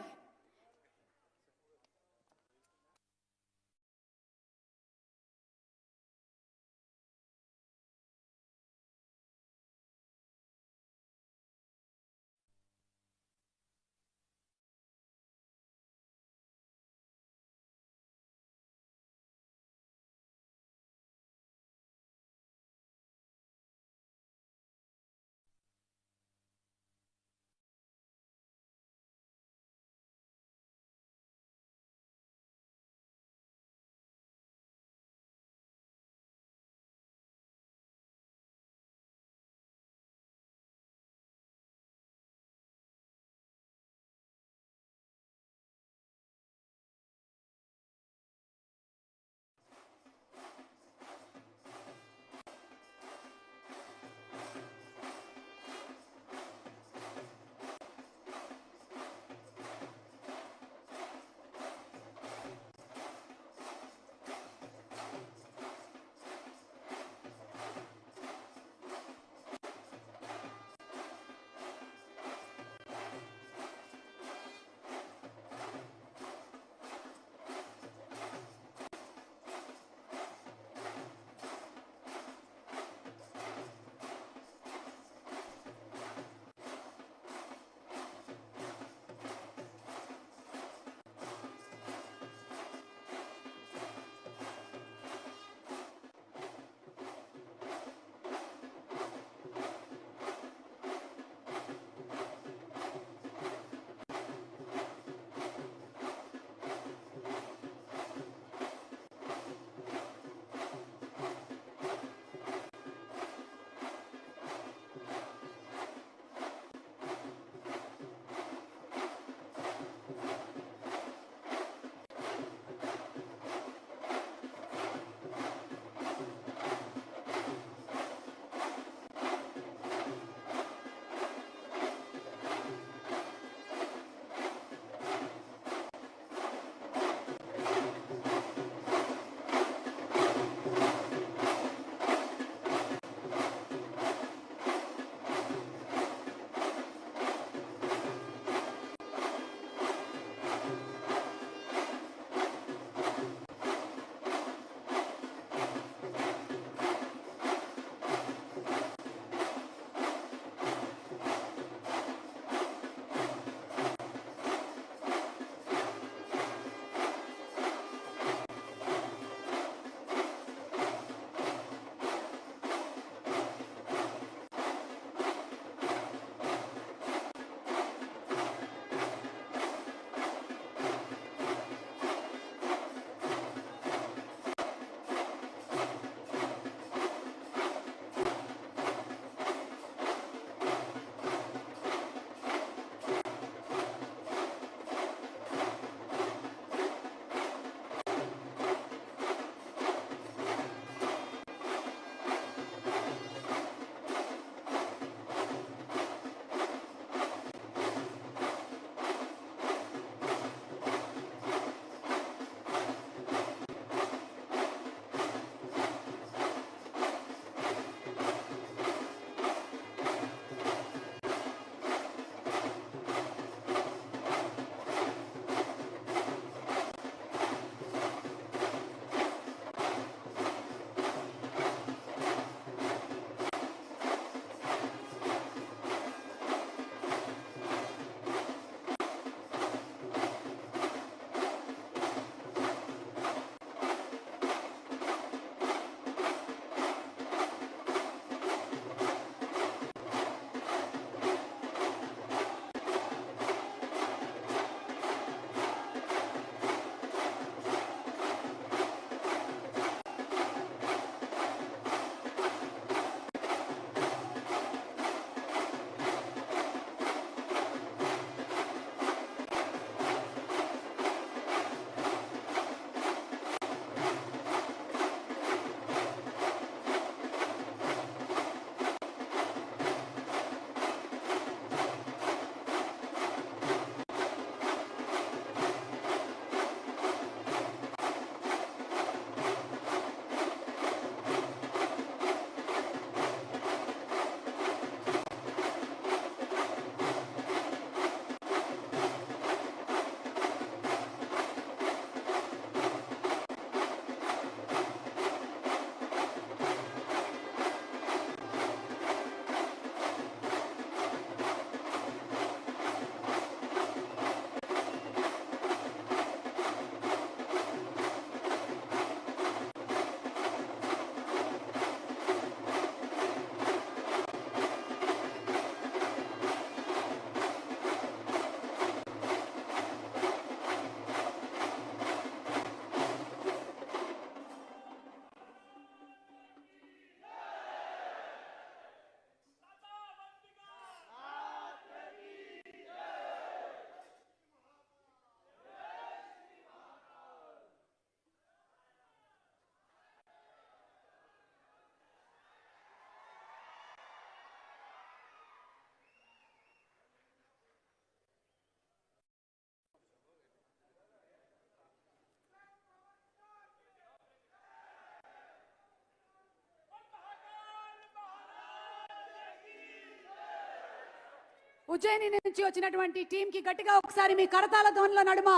Ujjaini నుంచి వచ్చినటువంటి టీం కి గట్టిగా ఒకసారి మీ కరతాళ ధ్వనుల నడుమ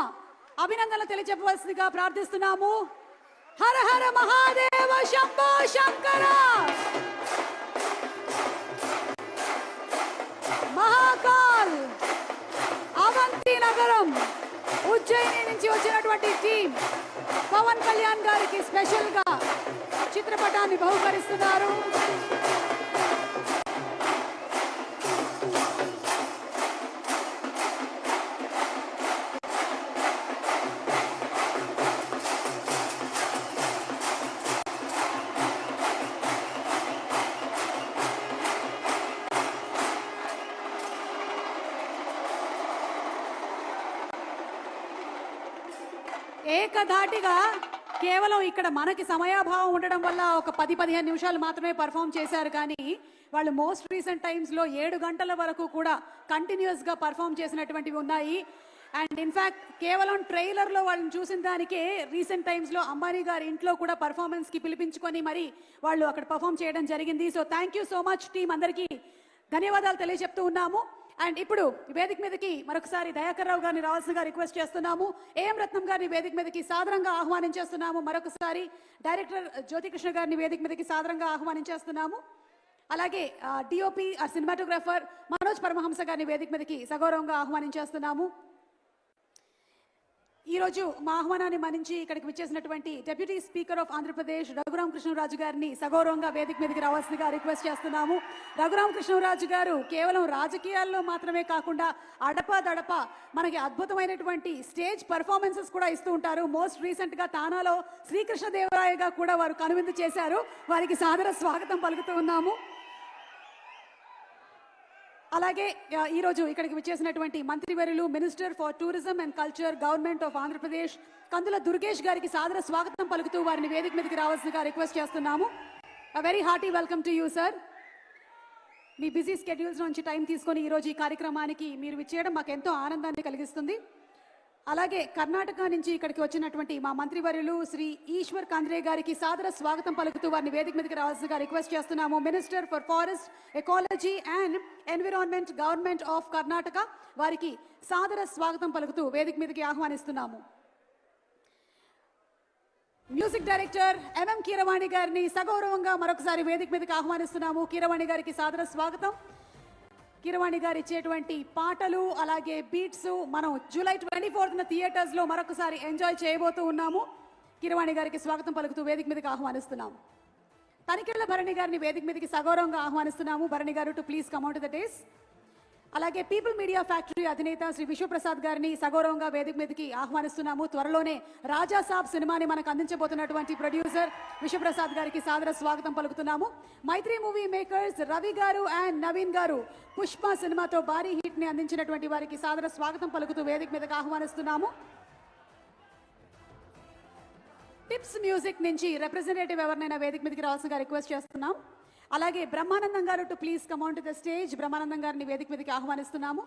అభినందనలు తెలియజెప్పవలసిందిగా ప్రార్థిస్తున్నాము. హర హర మహాదేవ శంభో శంకర. మహాకాల్ అవంతి నగరం ఉజ్జయిని నుంచి వచ్చినటువంటి టీం పవన్ కళ్యాణ్ గారికి స్పెషల్ గా చిత్రపటాన్ని బహుకరిస్తున్నారు. ఏకధాటిగా కేవలం ఇక్కడ మనకి సమయాభావం ఉండడం వల్ల ఒక 10-15 నిమిషాలు మాత్రమే పర్ఫామ్ చేశారు. కానీ వాళ్ళు మోస్ట్ రీసెంట్ టైమ్స్లో 7 గంటల వరకు కూడా కంటిన్యూస్గా పర్ఫామ్ చేసినటువంటివి ఉన్నాయి. అండ్ ఇన్ఫ్యాక్ట్ కేవలం ట్రైలర్లో వాళ్ళని చూసిన దానికే రీసెంట్ టైమ్స్లో అంబానీ గారి ఇంట్లో కూడా పర్ఫార్మెన్స్కి పిలిపించుకొని మరి వాళ్ళు అక్కడ పర్ఫామ్ చేయడం జరిగింది. So thank you so much team, అందరికీ ధన్యవాదాలు తెలియజెప్తూ ఉన్నాము. అండ్ ఇప్పుడు వేదిక మీదకి మరొకసారి దయాకర్ రావు గారిని రావాల్సిందిగా రిక్వెస్ట్ చేస్తున్నాము. ఏఎం రత్నం గారిని వేదిక మీదకి సాదరంగా ఆహ్వానించేస్తున్నాము. మరొకసారి డైరెక్టర్ జ్యోతికృష్ణ గారిని వేదిక మీదకి సాదరంగా ఆహ్వానించేస్తున్నాము. అలాగే డిఓపి సినిమాటోగ్రాఫర్ మనోజ్ పరమహంస గారిని వేదిక మీదకి సగౌరవంగా ఆహ్వానించేస్తున్నాము. ఈ రోజు మా ఆహ్వానాన్ని మన్నించి ఇక్కడికి విచ్చేసినటువంటి deputy speaker of Andhra Pradesh Raghurama Krishnaraju గారిని సగౌరవంగా వేదిక మీదకి రావాల్సిందిగా రిక్వెస్ట్ చేస్తున్నాము. రఘురామ కృష్ణరాజు గారు కేవలం రాజకీయాల్లో మాత్రమే కాకుండా అడపదడప మనకి అద్భుతమైనటువంటి స్టేజ్ పర్ఫార్మెన్సెస్ కూడా ఇస్తూ ఉంటారు. మోస్ట్ రీసెంట్ గా తానాలో శ్రీకృష్ణదేవరాయగా కూడా వారు కనువిందు చేశారు. వారికి సాదర స్వాగతం పలుకుతూ ఉన్నాము. అలాగే ఈరోజు ఇక్కడికి విచ్చేసినటువంటి మంత్రివర్యులు minister for tourism and culture government of Andhra Pradesh Kandula Durgesh గారికి సాదర స్వాగతం పలుకుతూ వారిని వేదిక మీదకి రావాల్సిందిగా రిక్వెస్ట్ చేస్తున్నాము. Very hearty welcome to you sir. Me busy schedules నుంచి టైం తీసుకొని ఈరోజు ఈ కార్యక్రమానికి మీరు విచ్చేయడం మాకు ఎంతో ఆనందాన్ని కలిగిస్తుంది. అలాగే కర్ణాటక నుంచి ఇక్కడికి వచ్చినటువంటి మా మంత్రివర్యులు శ్రీ ఈశ్వర్ కాంద్రే గారికి సాదర స్వాగతం పలుకుతూ వారిని వేదిక మీదకి రావాల్సిందిగా రిక్వెస్ట్ చేస్తున్నాము. Minister for forest ecology and environment government of Karnataka వారికి సాదర స్వాగతం పలుకుతూ వేదిక మీదకి ఆహ్వానిస్తున్నాము. మ్యూజిక్ డైరెక్టర్ ఎంఎం కీరవాణి గారిని సగౌరవంగా మరొకసారి వేదిక మీదకి ఆహ్వానిస్తున్నాము. కీరవాణి గారికి సాదర స్వాగతం. కీరవాణి గారు ఇచ్చేటువంటి పాటలు అలాగే బీట్స్ మనం జూలై 24న థియేటర్స్లో మరొకసారి ఎంజాయ్ చేయబోతూ ఉన్నాము. కీరవాణి గారికి స్వాగతం పలుకుతూ వేదిక మీదకి ఆహ్వానిస్తున్నాము. తనికెళ్ల భరణి గారిని వేదిక మీదకి సగౌరవంగా ఆహ్వానిస్తున్నాము. Bharani garu to please come on to the days. అలాగే పీపుల్ మీడియా ఫ్యాక్టరీ అధినేత శ్రీ విశ్వప్రసాద్ గారిని సగౌరవంగా వేదిక మీదకి ఆహ్వానిస్తున్నాము. త్వరలోనే రాజా సాబ్ సినిమాని మనకు అందించబోతున్నటువంటి ప్రొడ్యూసర్ విశ్వప్రసాద్ గారికి సాదర స్వాగతం పలుకుతున్నాము. మైత్రి మూవీ మేకర్స్ రవి గారు అండ్ నవీన్ గారు పుష్ప సినిమాతో భారీ హిట్ ని అందించినటువంటి వారికి సాదర స్వాగతం పలుకుతూ వేదిక మీదకి ఆహ్వానిస్తున్నాము. టిప్స్ మ్యూజిక్ నుంచి రిప్రజెంటేటివ్ ఎవరినైనా వేదిక మీదకి రావాల్సిందిగా రిక్వెస్ట్ చేస్తున్నాం. అలాగే Brahmanandam garu to please come on to the stage. Brahmanandam గారిని వేదిక మీదకి ఆహ్వానిస్తున్నాము.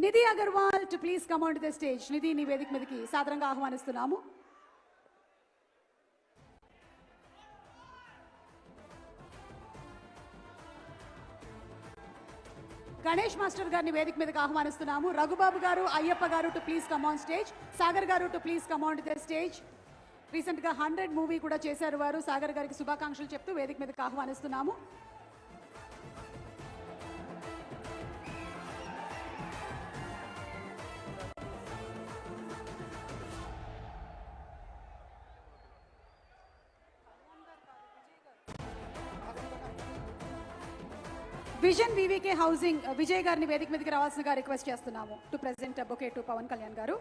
Nidhi Agarwal to please come on to the stage. నిధిని వేదిక మీదకి సాదరంగా ఆహ్వానిస్తున్నాము. గణేష్ మాస్టర్ గారిని వేదిక మీదకి ఆహ్వానిస్తున్నాము. Raghubabu garu Ayyappa garu to please come on stage. Sagar garu to please come on to the stage. రీసెంట్గా 100 మూవీ కూడా చేశారు వారు. సాగర్ గారికి శుభాకాంక్షలు చెప్తూ వేదిక మీదకి ఆహ్వానిస్తున్నాము. విజన్ వివికే హౌసింగ్ విజయ్ గారిని వేదిక మీదకి రావాల్సిందిగా రిక్వెస్ట్ చేస్తున్నాము to present bouquet to Pawan Kalyan garu.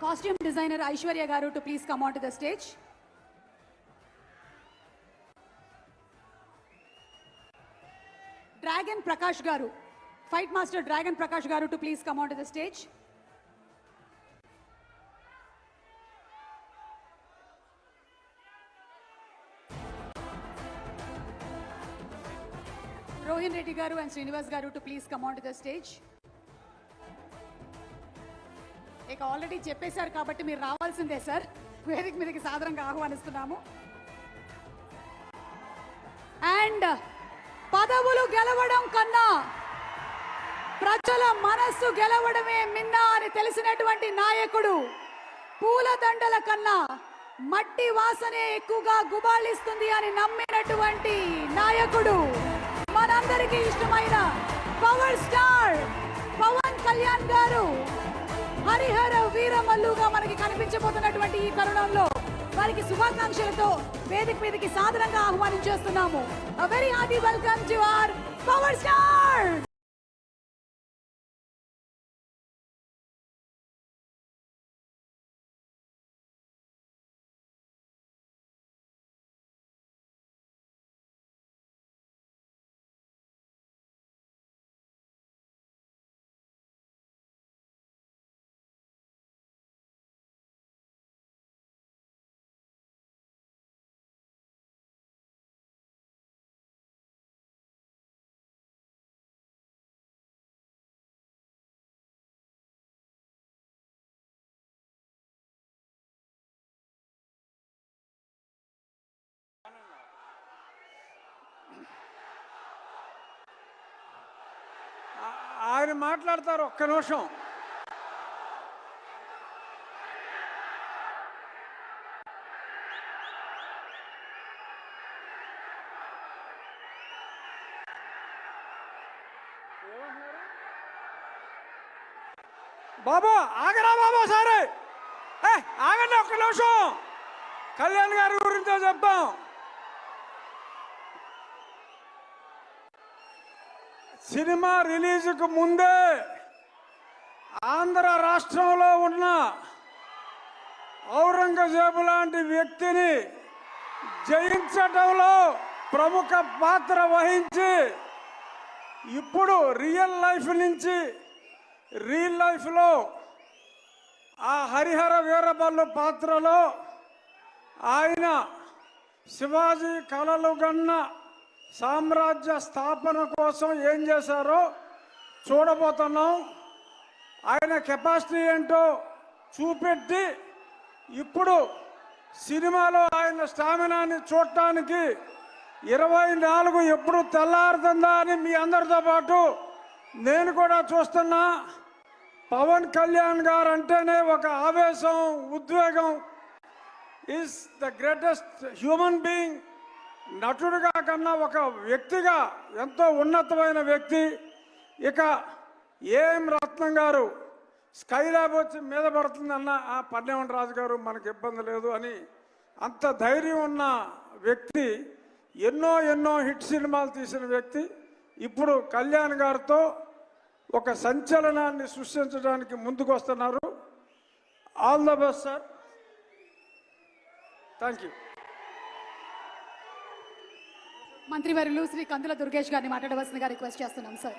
Costume designer Aishwarya garu to please come on to the stage. Dragon Prakash garu fight master Dragon Prakash garu to please come on to the stage. Rohin Reddy garu and Srinivas garu to please come on to the stage. ఇక already చెప్పేశారు కాబట్టి మీరు రావాల్సిందే sir. వేదిక మీదకి సాదరంగా ఆహ్వానిస్తున్నాము. And పదవులు గెలవడం కన్నా ప్రజల మనస్సు గెలవడమే మిన్న అని తెలిసినటువంటి నాయకుడు. పూలదండల కన్నా మట్టి వాసనే ఎక్కువగా గుబాళిస్తుంది అని నమ్మినటువంటి నాయకుడు. మనందరికీ ఇష్టమైన పవర్ స్టార్ పవన్ కళ్యాణ్ గారు హరిహర వీరమల్లుగా మనకి కనిపించబోతున్నటువంటి ఈ తరుణంలో వారికి శుభాకాంక్షలతో వేదిక మీదకి సాదరంగా ఆహ్వానించేస్తున్నాము. A very hearty welcome to our power star. ఆయన మాట్లాడతారు, ఒక్క నిమిషం. బాబు ఆగరా బాబు, సరే ఆగండి ఒక్క నిమిషం. కళ్యాణ్ గారి గురించో చెప్తాం. సినిమా రిలీజ్కు ముందే ఆంధ్ర రాష్ట్రంలో ఉన్న ఔరంగజేబు లాంటి వ్యక్తిని జయించడంలో ప్రముఖ పాత్ర వహించి ఇప్పుడు రియల్ లైఫ్ నుంచి రియల్ లైఫ్లో ఆ హరిహర వీరమల్లు పాత్రలో ఆయన శివాజీ కలలు గన్న సామ్రాజ్య స్థాపన కోసం ఏం చేశారో చూడబోతున్నాం. ఆయన కెపాసిటీ ఏంటో చూపెట్టి ఇప్పుడు సినిమాలో ఆయన స్టామినాని చూడటానికి 24 ఎప్పుడు తెల్లారుతుందా అని మీ అందరితో పాటు నేను కూడా చూస్తున్నా. పవన్ కళ్యాణ్ గారు అంటేనే ఒక ఆవేశం, ఉద్వేగం. Is the greatest human being. నటుడిగా కన్నా ఒక వ్యక్తిగా ఎంతో ఉన్నతమైన వ్యక్తి. ఇక ఏం రత్నం గారు స్కైలాబ్ వచ్చి మీద పడుతుందన్న ఆ పన్నెవన్ రాజు గారు మనకు ఇబ్బంది లేదు అని అంత ధైర్యం ఉన్న వ్యక్తి. ఎన్నో హిట్ సినిమాలు తీసిన వ్యక్తి. ఇప్పుడు కళ్యాణ్ గారితో ఒక సంచలనాన్ని సృష్టించడానికి ముందుకు వస్తున్నారు. All the best sir. Thank you. మంత్రివర్యులు శ్రీ కందుల దుర్గేష్ గారిని మాట్లాడవలసిందిగా రిక్వెస్ట్ చేస్తున్నాం సార్.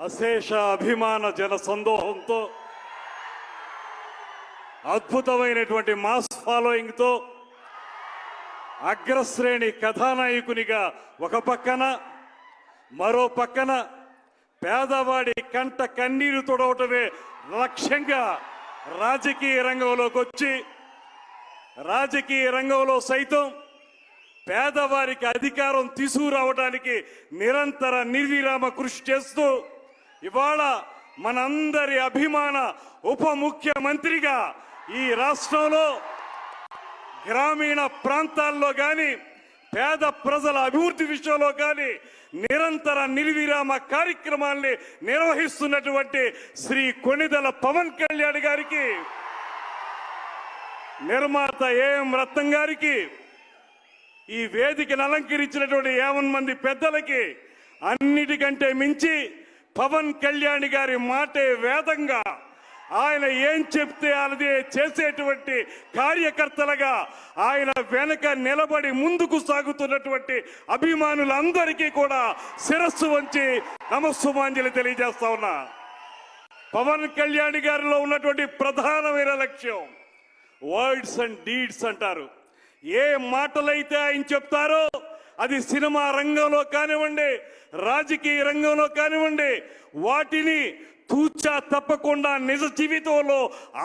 అశేష అభిమాన జన సందోహంతో అద్భుతమైనటువంటి మాస్ ఫాలోయింగ్తో అగ్రశ్రేణి కథానాయకునిగా ఒక పక్కన, మరో పక్కన పేదవాడి కంట కన్నీరు తొడవటమే లక్ష్యంగా రాజకీయ రంగంలోకి వచ్చి రాజకీయ రంగంలో సైతం పేదవారికి అధికారం తీసుకురావడానికి నిరంతర నిర్విరామ కృషి చేస్తూ ఇవాళ మనందరి అభిమాన ఉప ముఖ్యమంత్రిగా ఈ రాష్ట్రంలో గ్రామీణ ప్రాంతాల్లో కానీ పేద ప్రజల అభివృద్ధి విషయంలో కానీ నిరంతర నిర్విరామ కార్యక్రమాల్ని నిర్వహిస్తున్నటువంటి శ్రీ కొణిదెల పవన్ కళ్యాణ్ గారికి, నిర్మాత ఏఎం రత్నం గారికి, ఈ వేదికను అలంకరించినటువంటి 50 మంది పెద్దలకి, అన్నిటికంటే మించి పవన్ కళ్యాణ్ గారి మాటే వేదంగా ఆయన ఏం చెప్తే అదే చేసేటువంటి కార్యకర్తలుగా ఆయన వెనక నిలబడి ముందుకు సాగుతున్నటువంటి అభిమానులందరికీ కూడా శిరస్సు వంచి నమస్సుమాంజలి తెలియజేస్తా ఉన్నా. పవన్ కళ్యాణ్ గారిలో ఉన్నటువంటి ప్రధానమైన లక్ష్యం వర్డ్స్ అండ్ డీడ్స్ అంటారు. ఏ మాటలైతే ఆయన చెప్తారో అది సినిమా రంగంలో కానివ్వండి, రాజకీయ రంగంలో కానివ్వండి, వాటిని తూచా తప్పకుండా నిజ జీవితంలో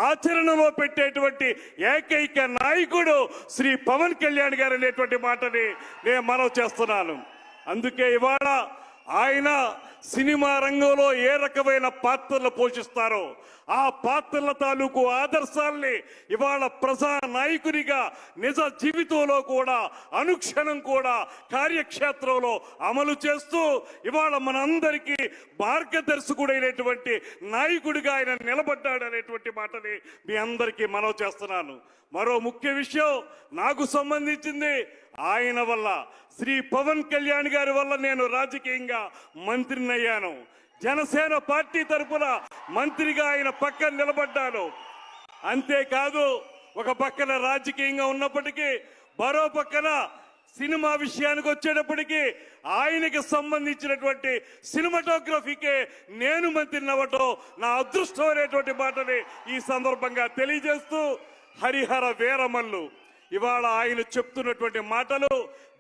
ఆచరణలో పెట్టేటువంటి ఏకైక నాయకుడు శ్రీ పవన్ కళ్యాణ్ గారు అనేటువంటి మాటని నేను మనవి చేస్తున్నాను. అందుకే ఇవాళ ఆయన సినిమా రంగంలో ఏ రకమైన పాత్రలు పోషిస్తారో ఆ పాత్రల తాలూకు ఆదర్శాల్ని ఇవాళ ప్రజా నాయకునిగా నిజ జీవితంలో కూడా అనుక్షణం కూడా కార్యక్షేత్రంలో అమలు చేస్తూ ఇవాళ మనందరికీ మార్గదర్శకుడైనటువంటి నాయకుడిగా ఆయన నిలబడ్డాడనేటువంటి మాటని మీ అందరికీ మనవి చేస్తున్నాను. మరో ముఖ్య విషయం నాకు సంబంధించింది ఆయన వల్ల, శ్రీ పవన్ కళ్యాణ్ గారి వల్ల నేను రాజకీయంగా మంత్రిని అయ్యాను. జనసేన పార్టీ తరఫున మంత్రిగా ఆయన పక్కన నిలబడ్డాను. అంతేకాదు ఒక పక్కన రాజకీయంగా ఉన్నప్పటికీ మరో పక్కన సినిమా విషయానికి వచ్చేటప్పటికీ ఆయనకి సంబంధించినటువంటి సినిమాటోగ్రఫీకే నేను మంత్రిని అవ్వటం నా అదృష్టం అనేటువంటి మాటని ఈ సందర్భంగా తెలియజేస్తూ, హరిహర వీరమల్లు ఇవాళ ఆయన చెప్తున్నటువంటి మాటలు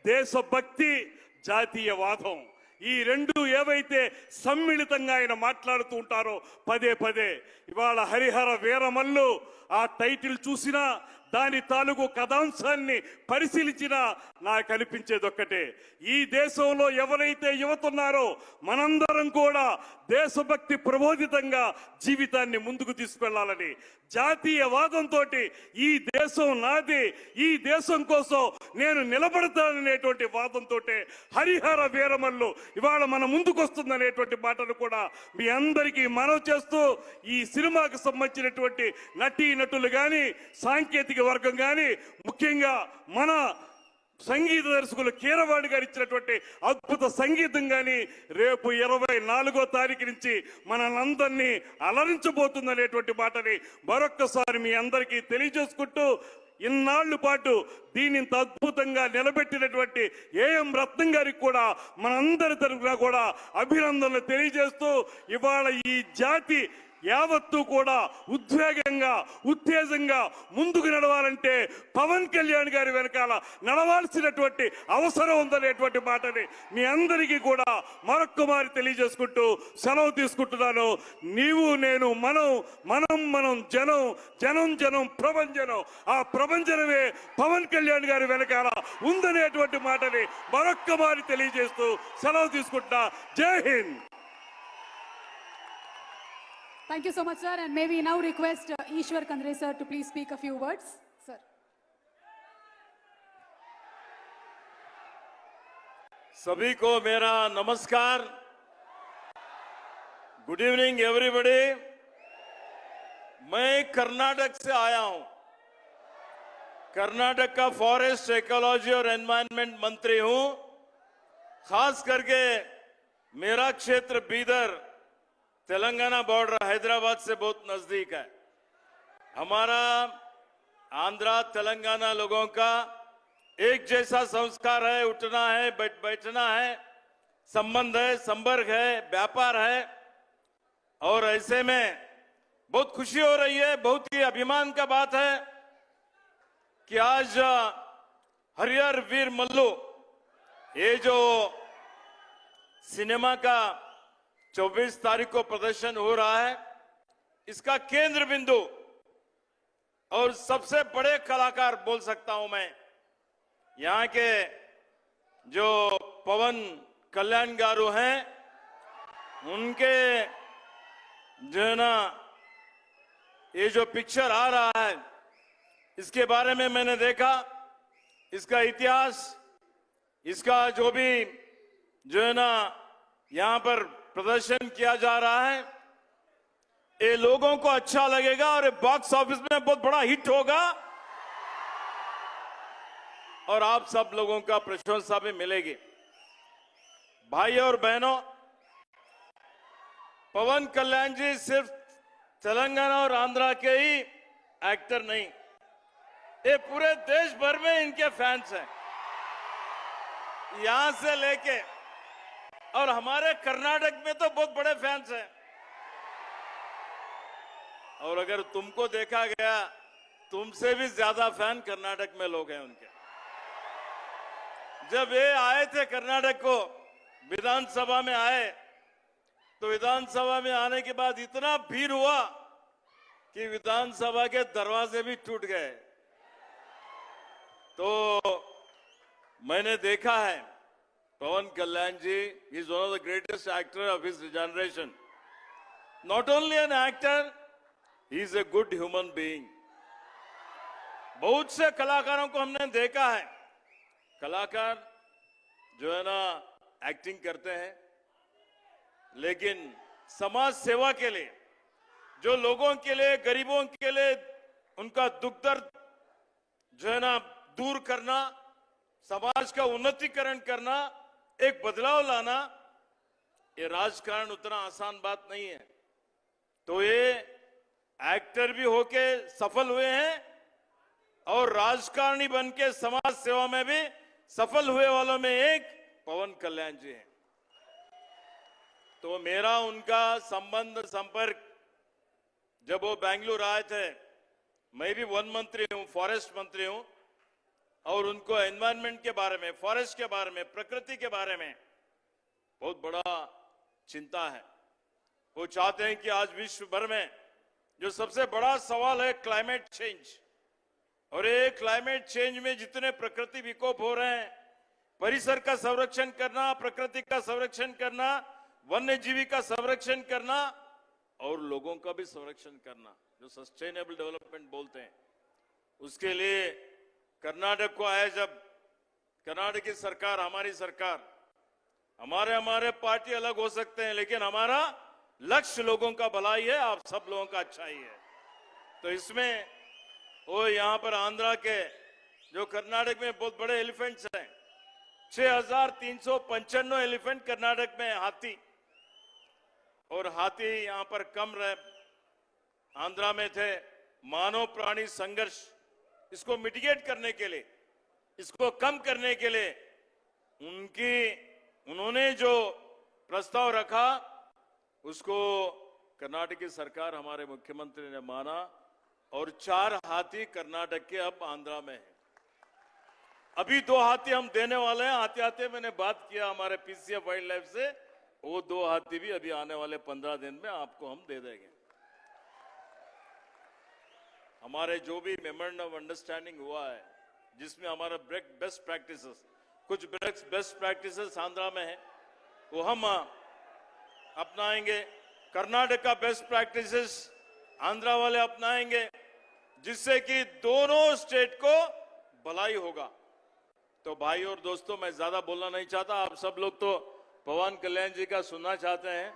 దేశభక్తి, జాతీయవాదం, ఈ రెండు ఏవైతే సమ్మిళితంగా ఆయన మాట్లాడుతూ ఉంటారో పదే పదే, ఇవాళ హరిహర వీరమల్లు ఆ టైటిల్ చూసినా దాని తాలూకు కథాంశాన్ని పరిశీలించినా నాకు అనిపించేది ఒక్కటే, ఈ దేశంలో ఎవరైతే యువత ఉన్నారో మనందరం కూడా దేశభక్తి ప్రబోధితంగా జీవితాన్ని ముందుకు తీసుకెళ్లాలని, జాతీయవాదంతో ఈ దేశం నాది, ఈ దేశం కోసం నేను నిలబడతాననేటువంటి వాదంతో హరిహర వీరమల్లు ఇవాళ మన ముందుకు వస్తుందనేటువంటి మాటను కూడా మీ అందరికీ మనవి చేస్తూ, ఈ సినిమాకు సంబంధించినటువంటి నటీ నటులు కానీ సాంకేతిక వర్గం కానీ ముఖ్యంగా మన సంగీత దర్శకులు కీరవాణి గారు ఇచ్చినటువంటి అద్భుత సంగీతం కానీ రేపు 24వ తారీఖు నుంచి మనందరినీ అలరించబోతుందనేటువంటి మాటని మరొక్కసారి మీ అందరికీ తెలియజేసుకుంటూ, ఇన్నాళ్ల పాటు దీన్ని ఇంత అద్భుతంగా నిలబెట్టినటువంటి ఏఎం రత్నం గారికి కూడా మనందరి తరఫున కూడా అభినందనలు తెలియజేస్తూ, ఇవాళ ఈ జాతి యావత్తు కూడా ఉద్వేగంగా ఉత్తేజంగా ముందుకు నడవాలంటే పవన్ కళ్యాణ్ గారి వెనకాల నడవాల్సినటువంటి అవసరం ఉందనేటువంటి మాటని మీ అందరికీ కూడా మరొక్కమారి తెలియజేసుకుంటూ సెలవు తీసుకుంటున్నాను. నీవు నేను మనం మనం మనం జనం జనం జనం ప్రభంజనం, ఆ ప్రభంజనమే పవన్ కళ్యాణ్ గారి వెనకాల ఉందనేటువంటి మాటని మరొక్కమారి తెలియజేస్తూ సెలవు తీసుకుంటున్నా. జై Hind. Thank you so much, sir. And may we now request Ishwar Kandre, sir, to please speak a few words. Sir. सभी को मेरा नमस्कार. Good evening everybody. मैं कर्नाटक से आया हूं. कर्नाटक का फॉरेस्ट, इकोलॉजी और एनवायरनमेंट मंत्री हूं. खास करके मेरा क्षेत्र बीदर तेलंगाना बॉर्डर हैदराबाद से बहुत नजदीक है. हमारा आंध्रा तेलंगाना लोगों का एक जैसा संस्कार है, उठना है, बैठना है, संबंध है, संपर्क है, व्यापार है. और ऐसे में बहुत खुशी हो रही है, बहुत ही अभिमान का बात है कि आज हरिहर वीर मल्लू ये जो सिनेमा का 24 तारीख को प्रदर्शन हो रहा है, इसका केंद्र बिंदु और सबसे बड़े कलाकार बोल सकता हूं मैं, यहां के जो पवन कल्याण गारू हैं, उनके जो है ना ये जो पिक्चर आ रहा है इसके बारे में मैंने देखा, इसका इतिहास, इसका जो भी जो है ना यहां पर प्रदर्शन किया जा रहा है, ये लोगों को अच्छा लगेगा और ये बॉक्स ऑफिस में बहुत बड़ा हिट होगा और आप सब लोगों का प्रशंसा भी मिलेगी. भाई और बहनों, पवन कल्याण जी सिर्फ तेलंगाना और आंध्रा के ही एक्टर नहीं, ये पूरे देश भर में इनके फैंस हैं. यहां से लेके और हमारे कर्नाटक में तो बहुत बड़े फैंस हैं. और अगर तुमको देखा गया, तुमसे भी ज्यादा फैन कर्नाटक में लोग हैं उनके. जब ये आए थे कर्नाटक को, विधानसभा में आए, तो विधानसभा में आने के बाद इतना भीड़ हुआ कि विधानसभा के दरवाजे भी टूट गए। तो मैंने देखा है Pawan Kalyan ji is one of the greatest actor of his generation. Not only an actor, he is a good human being. बहुत से कलाकारों को हमने देखा है, कलाकार जो है ना एक्टिंग करते हैं, लेकिन समाज सेवा के लिए, जो लोगों के लिए, गरीबों के लिए उनका दुख दर्द जो है ना दूर करना, समाज का उन्नतीकरण करना, एक बदलाव लाना, ये राजकारण उतना आसान बात नहीं है। तो ये एक्टर भी होके सफल हुए हैं और राजकारणी बन के समाज सेवा में भी सफल हुए वालों में एक पवन कल्याण जी हैं। तो मेरा उनका संबंध, संपर्क, जब वो बेंगलुरु आए थे, मैं भी वन मंत्री हूं, फॉरेस्ट मंत्री हूं, और उनको एनवायरनमेंट के बारे में, फॉरेस्ट के बारे में, प्रकृति के बारे में बहुत बड़ा चिंता है। वो चाहते हैं कि आज विश्व भर में जो सबसे बड़ा सवाल है क्लाइमेट चेंज, और ये क्लाइमेट चेंज में जितने प्रकृति विकोप हो रहे हैं, परिसर का संरक्षण करना, प्रकृति का संरक्षण करना, वन्य जीवी का संरक्षण करना और लोगों का भी संरक्षण करना, जो सस्टेनेबल डेवलपमेंट बोलते हैं, उसके लिए कर्नाटक को आए जब, कर्नाटक की सरकार, हमारी सरकार, हमारे पार्टी अलग हो सकते हैं, लेकिन हमारा लक्ष्य लोगों का भलाई है, आप सब लोगों का अच्छाई है। तो इसमें वो यहाँ पर आंध्रा के, जो कर्नाटक में बहुत बड़े एलिफेंट्स हैं, 6,395 एलिफेंट कर्नाटक में हाथी, और हाथी यहाँ पर कम रहे, आंध्रा में थे। मानव प्राणी संघर्ष, इसको मिटिगेट करने के लिए, इसको कम करने के लिए उन्होंने जो प्रस्ताव रखा, उसको कर्नाटक की सरकार, हमारे मुख्यमंत्री ने माना, और 4 हाथी कर्नाटक के अब आंध्रा में है। अभी 2 हाथी हम देने वाले हैं, आते आते मैंने बात किया हमारे पीसीएफ वाइल्ड लाइफ से, वो 2 हाथी भी अभी आने वाले 15 दिन में आपको हम दे देंगे। हमारे जो भी मेमोरेंडम ऑफ अंडरस्टैंडिंग हुआ है, जिसमें हमारा बेस्ट प्रैक्टिसेस, कुछ बेस्ट प्रैक्टिसेस आंध्रा में है, वो हम अपनाएंगे। कर्नाटक का बेस्ट प्रैक्टिसेस आंध्रा वाले अपनाएंगे, जिससे कि दोनों स्टेट को भलाई होगा। तो भाई और दोस्तों, मैं ज्यादा बोलना नहीं चाहता, आप सब लोग तो पवन कल्याण जी का सुनना चाहते हैं,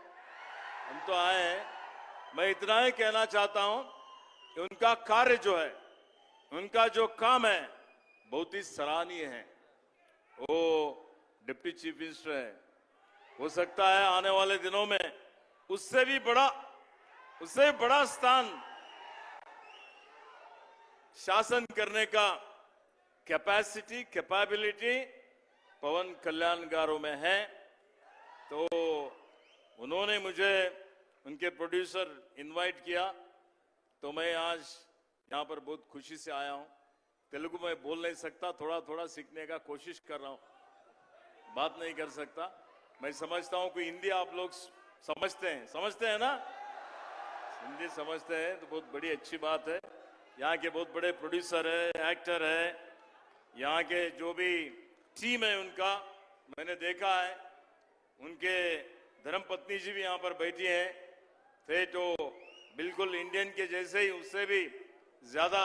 हम तो आए हैं। मैं इतना ही कहना चाहता हूं कि उनका कार्य जो है, उनका जो काम है, बहुत ही सराहनीय है। वो डिप्टी चीफ मिनिस्टर है, हो सकता है आने वाले दिनों में उससे भी बड़ा स्थान शासन करने का कैपेसिटी, कैपेबिलिटी पवन कल्याण गारों में है। तो उन्होंने मुझे, उनके प्रोड्यूसर इनवाइट किया, तो मैं आज यहाँ पर बहुत खुशी से आया हूँ। तेलुगु में बोल नहीं सकता, थोड़ा थोड़ा सीखने का कोशिश कर रहा हूँ, बात नहीं कर सकता। मैं समझता हूँ कि हिंदी आप लोग समझते हैं ना, हिंदी समझते हैं, तो बहुत बड़ी अच्छी बात है। यहाँ के बहुत बड़े प्रोड्यूसर है, एक्टर है, यहाँ के जो भी टीम है उनका मैंने देखा है। उनके धर्मपत्नी जी भी यहाँ पर बैठी हैं, थे तो बिल्कुल इंडियन के जैसे ही, उससे भी ज्यादा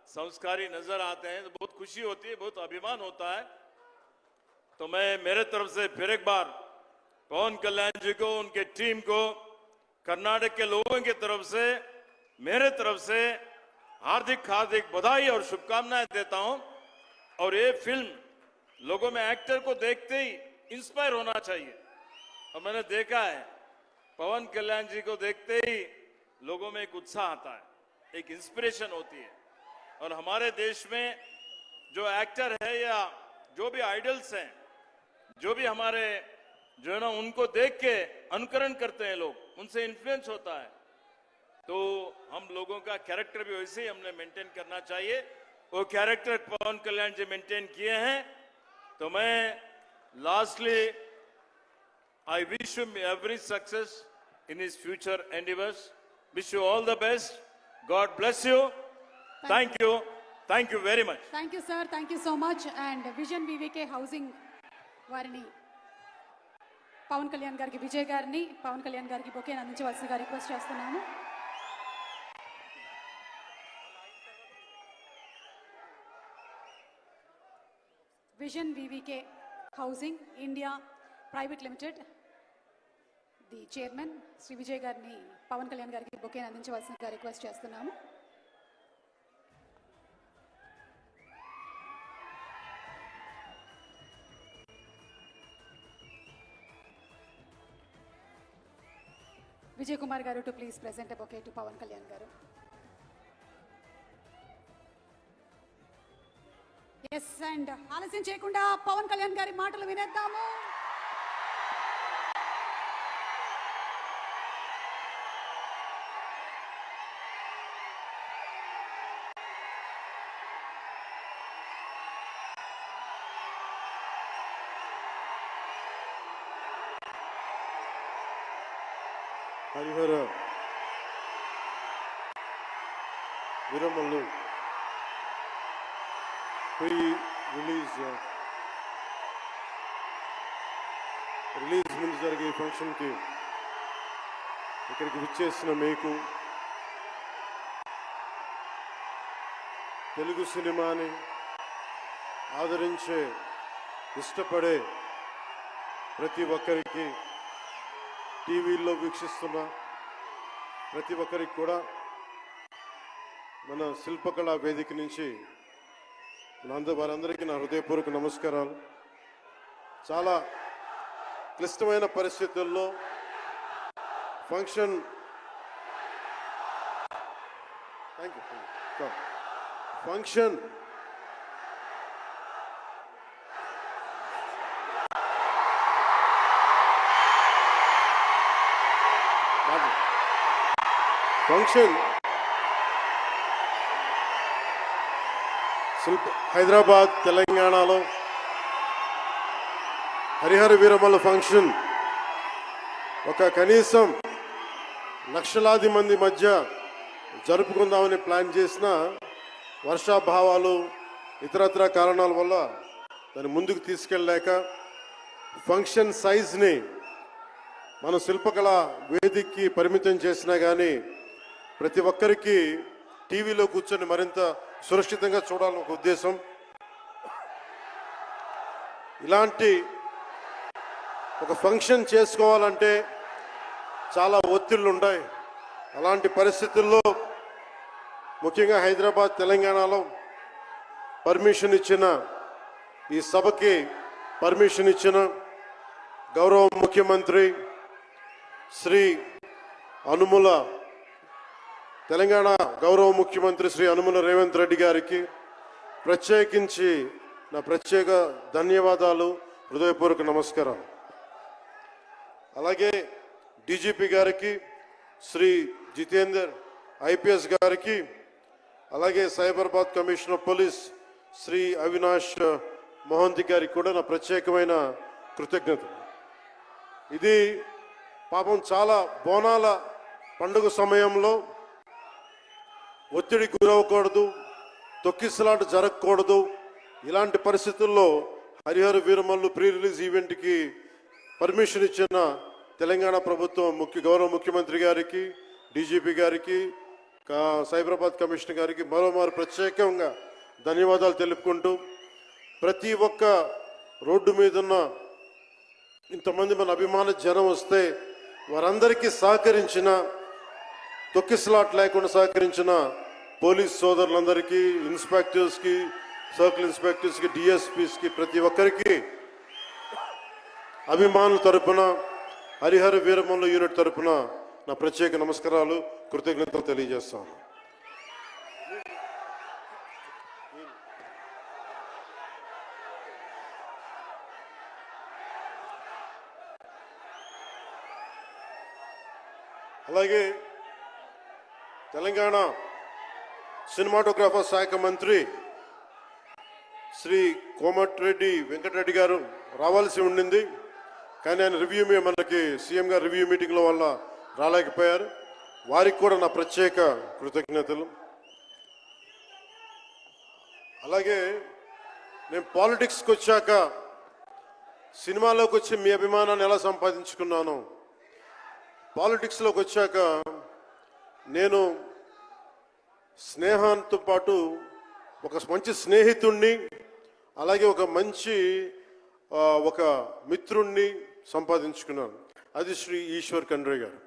संस्कारी नजर आते हैं, तो बहुत खुशी होती है, बहुत अभिमान होता है। तो मैं मेरे तरफ से फिर एक बार पवन कल्याण जी को, उनके टीम को, कर्नाटक के लोगों की तरफ से, मेरे तरफ से हार्दिक हार्दिक बधाई और शुभकामनाएं देता हूं। और ये फिल्म लोगों में एक्टर को देखते ही इंस्पायर होना चाहिए, और मैंने देखा है पवन कल्याण जी को देखते ही लोगों में एक उत्साह आता है, एक इंस्पिरेशन होती है। और हमारे देश में जो एक्टर है या जो भी आइडल्स हैं, जो भी हमारे जो है ना, उनको देख के अनुकरण करते हैं लोग, उनसे इन्फ्लुएंस होता है। तो हम लोगों का कैरेक्टर भी वैसे ही हमने मेंटेन करना चाहिए। वो कैरेक्टर पवन कल्याण जी मेंटेन किए हैं। तो मैं lastly I wish you every success in his future endeavors. Wish you all the best. God bless you. Thank you. Thank you very much. Thank you sir, thank you so much. And vision VVK housing వారిని పవన్ కళ్యాణ్ గారికి, విజయ్ గారిని పవన్ కళ్యాణ్ గారికి బొకేని అందించవలసిందిగా request చేస్తున్నాము. Vision VVK Housing India Private Limited the chairman Shri Vijay గారిని పవన్ కళ్యాణ్ గారికి బొకేని అందించవలసిందిగా రిక్వెస్ట్ చేస్తున్నాము. Vijay Kumar garu to please present a bouquet to Pawan Kalyan garu. Yes, and ఆలస్యం చేయకుండా పవన్ కళ్యాణ్ గారి మాటలు వినేద్దాము. హరిహర వీరమల్లు రిలీజ్ ముందు జరిగే ఈ ఫంక్షన్కి ఇక్కడికి విచ్చేసిన మీకు, తెలుగు సినిమాని ఆదరించే ఇష్టపడే ప్రతి ఒక్కరికి, టీవీల్లో వీక్షిస్తున్న ప్రతి ఒక్కరికి కూడా మన శిల్పకళా వేదిక నుంచి వారందరికీ నా హృదయపూర్వక నమస్కారాలు. చాలా క్లిష్టమైన పరిస్థితుల్లో ఫంక్షన్ హైదరాబాద్ తెలంగాణలో హరిహర వీరమల్లు ఫంక్షన్ ఒక కనీసం లక్షలాది మంది మధ్య జరుపుకుందామని ప్లాన్ చేసిన వర్షాభావాలు ఇతరత్ర కారణాల వల్ల దాన్ని ముందుకు తీసుకెళ్ళలేక ఫంక్షన్ సైజ్ని మన శిల్పకళ వేదికకి పరిమితం చేసినా కానీ ప్రతి ఒక్కరికి టీవీలో కూర్చొని మరింత సురక్షితంగా చూడాలని ఒక ఉద్దేశం. ఇలాంటి ఒక ఫంక్షన్ చేసుకోవాలంటే చాలా ఒత్తిళ్ళు ఉంటాయి. అలాంటి పరిస్థితుల్లో ముఖ్యంగా హైదరాబాద్ తెలంగాణలో పర్మిషన్ ఇచ్చిన, ఈ సభకి పర్మిషన్ ఇచ్చిన గౌరవ ముఖ్యమంత్రి శ్రీ అనుముల, తెలంగాణ గౌరవ ముఖ్యమంత్రి శ్రీ అనుముల రేవంత్ రెడ్డి గారికి ప్రత్యేకించి నా ప్రత్యేక ధన్యవాదాలు, హృదయపూర్వక నమస్కారం. అలాగే డీజీపీ గారికి, శ్రీ జితేందర్ ఐపీఎస్ గారికి, అలాగే సైబరాబాద్ కమిషనర్ పోలీస్ శ్రీ అవినాష్ మోహంతి గారికి కూడా నా ప్రత్యేకమైన కృతజ్ఞతలు. ఇది పాపం చాలా బోనాల పండుగ సమయంలో ఒత్తిడి గురవకూడదు, తొక్కిసలాట జరగకూడదు. ఇలాంటి పరిస్థితుల్లో హరిహర వీరమల్లు ప్రీ రిలీజ్ ఈవెంట్కి పర్మిషన్ ఇచ్చిన తెలంగాణ ప్రభుత్వం గౌరవ ముఖ్యమంత్రి గారికి, డీజీపీ గారికి, సైబరాబాద్ కమిషనర్ గారికి మరోమారు ప్రత్యేకంగా ధన్యవాదాలు తెలుపుకుంటూ, ప్రతి ఒక్క రోడ్డు మీద ఉన్న ఇంతమంది మన అభిమాన జనం వస్తే వారందరికీ సహకరించిన, తొక్కిసలాట్ లేకుండా సహకరించిన పోలీస్ సోదరులందరికీ, ఇన్స్పెక్టర్స్కి, సర్కిల్ ఇన్స్పెక్టర్స్కి, డిఎస్పీస్కి, ప్రతి ఒక్కరికి అభిమానుల తరపున, హరిహర వీరమల్లు యూనిట్ తరపున నా ప్రత్యేక నమస్కారాలు, కృతజ్ఞతలు తెలియజేస్తాను. అలాగే తెలంగాణ సినిమాటోగ్రాఫర్ శాఖ మంత్రి శ్రీ కోమటిరెడ్డి వెంకటరెడ్డి గారు రావాల్సి ఉండింది. కానీ ఆయన మనకి సీఎం గారు రివ్యూ మీటింగ్లో వల్ల రాలేకపోయారు. వారికి కూడా నా ప్రత్యేక కృతజ్ఞతలు. అలాగే నేను పాలిటిక్స్కి వచ్చాక సినిమాలోకి వచ్చి మీ అభిమానాన్ని ఎలా సంపాదించుకున్నాను, పాలిటిక్స్లోకి వచ్చాక నేను స్నేహంతో పాటు ఒక మంచి స్నేహితుణ్ణి, అలాగే ఒక మంచి ఒక మిత్రుణ్ణి సంపాదించుకున్నాను. అది శ్రీ ఈశ్వర్ ఖండ్రే గారు.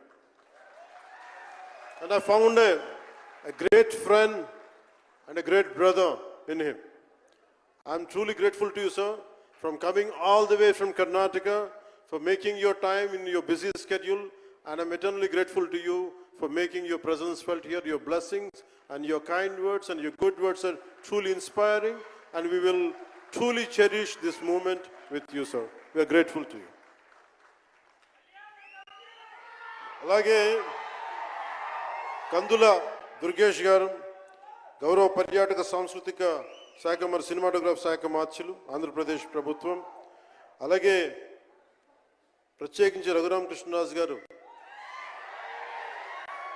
And I found a great friend and a great brother in him. I'm truly grateful to you, sir, from coming all the way from Karnataka, for making your time in your busy schedule, and I'm eternally grateful to you for making your presence felt here. Your blessings and your kind words and your good words are truly inspiring, and we will truly cherish this moment with you, sir. We are grateful to you. అలాగే కందుల దుర్గేష్ గారు, గౌరవ పర్యాటక సాంస్కృతిక శాఖ మరి cinematograph శాఖ మార్చులు, ఆంధ్రప్రదేశ్ ప్రభుత్వం. అలాగే ప్రత్యేకించి రఘురామకృష్ణరాజు గారు,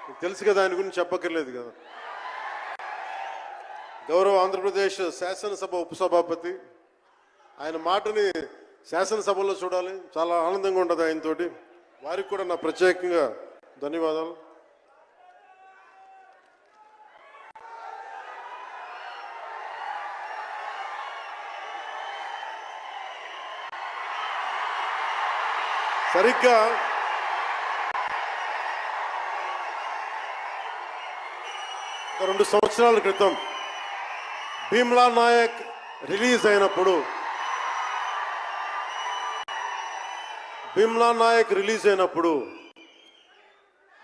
మీకు తెలుసు కదా, ఆయన గురించి చెప్పక్కర్లేదు కదా. గౌరవ ఆంధ్రప్రదేశ్ శాసనసభ ఉపసభాపతి. ఆయన మాటని శాసనసభలో చూడాలి, చాలా ఆనందంగా ఉంటుంది ఆయనతోటి. వారికి కూడా నా ప్రత్యేకంగా ధన్యవాదాలు. సరిగ్గా ఒక 2 సంవత్సరాల క్రితం భీమ్లా నాయక్ రిలీజ్ అయినప్పుడు,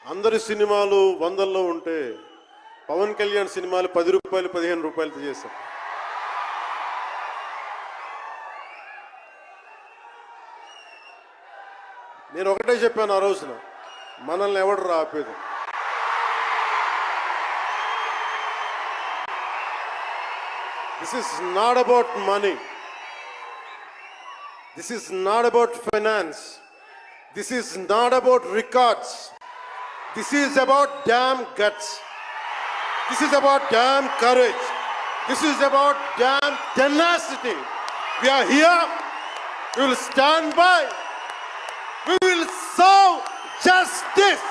అందరి సినిమాలు 100లో ఉంటే పవన్ కళ్యాణ్ సినిమాలు 10 రూపాయలు 15 రూపాయలతో చేశారు. నేను ఒకటే చెప్పాను ఆ రోజున, మనల్ని ఎవడు రాపేది. This is not about money. This is not about finance. This is not about records. This is about damn guts. This is about damn courage. This is about damn tenacity. We are here. We will stand by. We will serve justice.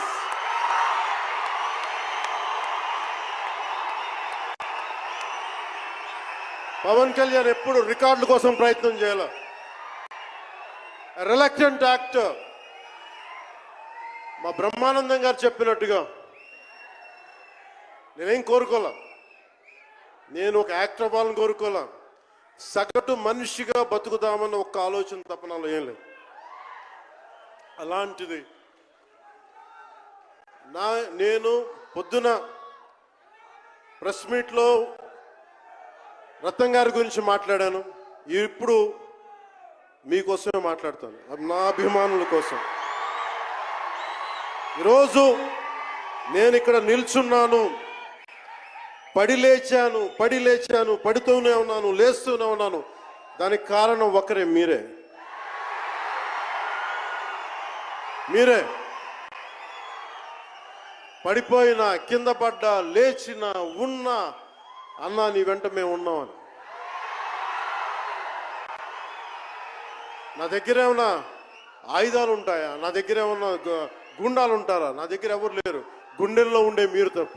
Pawan Kalyan ఎప్పుడు రికార్డుల కోసం ప్రయత్నం చేయాల. Reluctant actor. మా బ్రహ్మానందం గారు చెప్పినట్టుగా నేనేం కోరుకోలే, నేను ఒక యాక్టర్ అవ్వాలని కోరుకోలే, సగటు మనిషిగా బతుకుదామన్న ఒక్క ఆలోచన తప్ప నాలో ఏం లేదు. అలాంటిది నేను పొద్దున ప్రెస్ మీట్లో రత్నం గారి గురించి మాట్లాడాను. ఇప్పుడు మీకోసమే మాట్లాడతాను, నా అభిమానుల కోసం. ఈరోజు నేను ఇక్కడ నిల్చున్నాను, పడి లేచాను, పడుతూనే ఉన్నాను, లేస్తూనే ఉన్నాను. దానికి కారణం ఒకరే, మీరే. పడిపోయినా, కింద పడ్డా, లేచినా, ఉన్నా, అన్నా నీ వెంట మేము ఉన్నామని. నా దగ్గర ఏమన్నా ఆయుధాలు ఉంటాయా? నా దగ్గర ఏమన్నా గుండాలు ఉంటారా? నా దగ్గర ఎవరు లేరు, గుండెల్లో ఉండే మీరు తప్ప.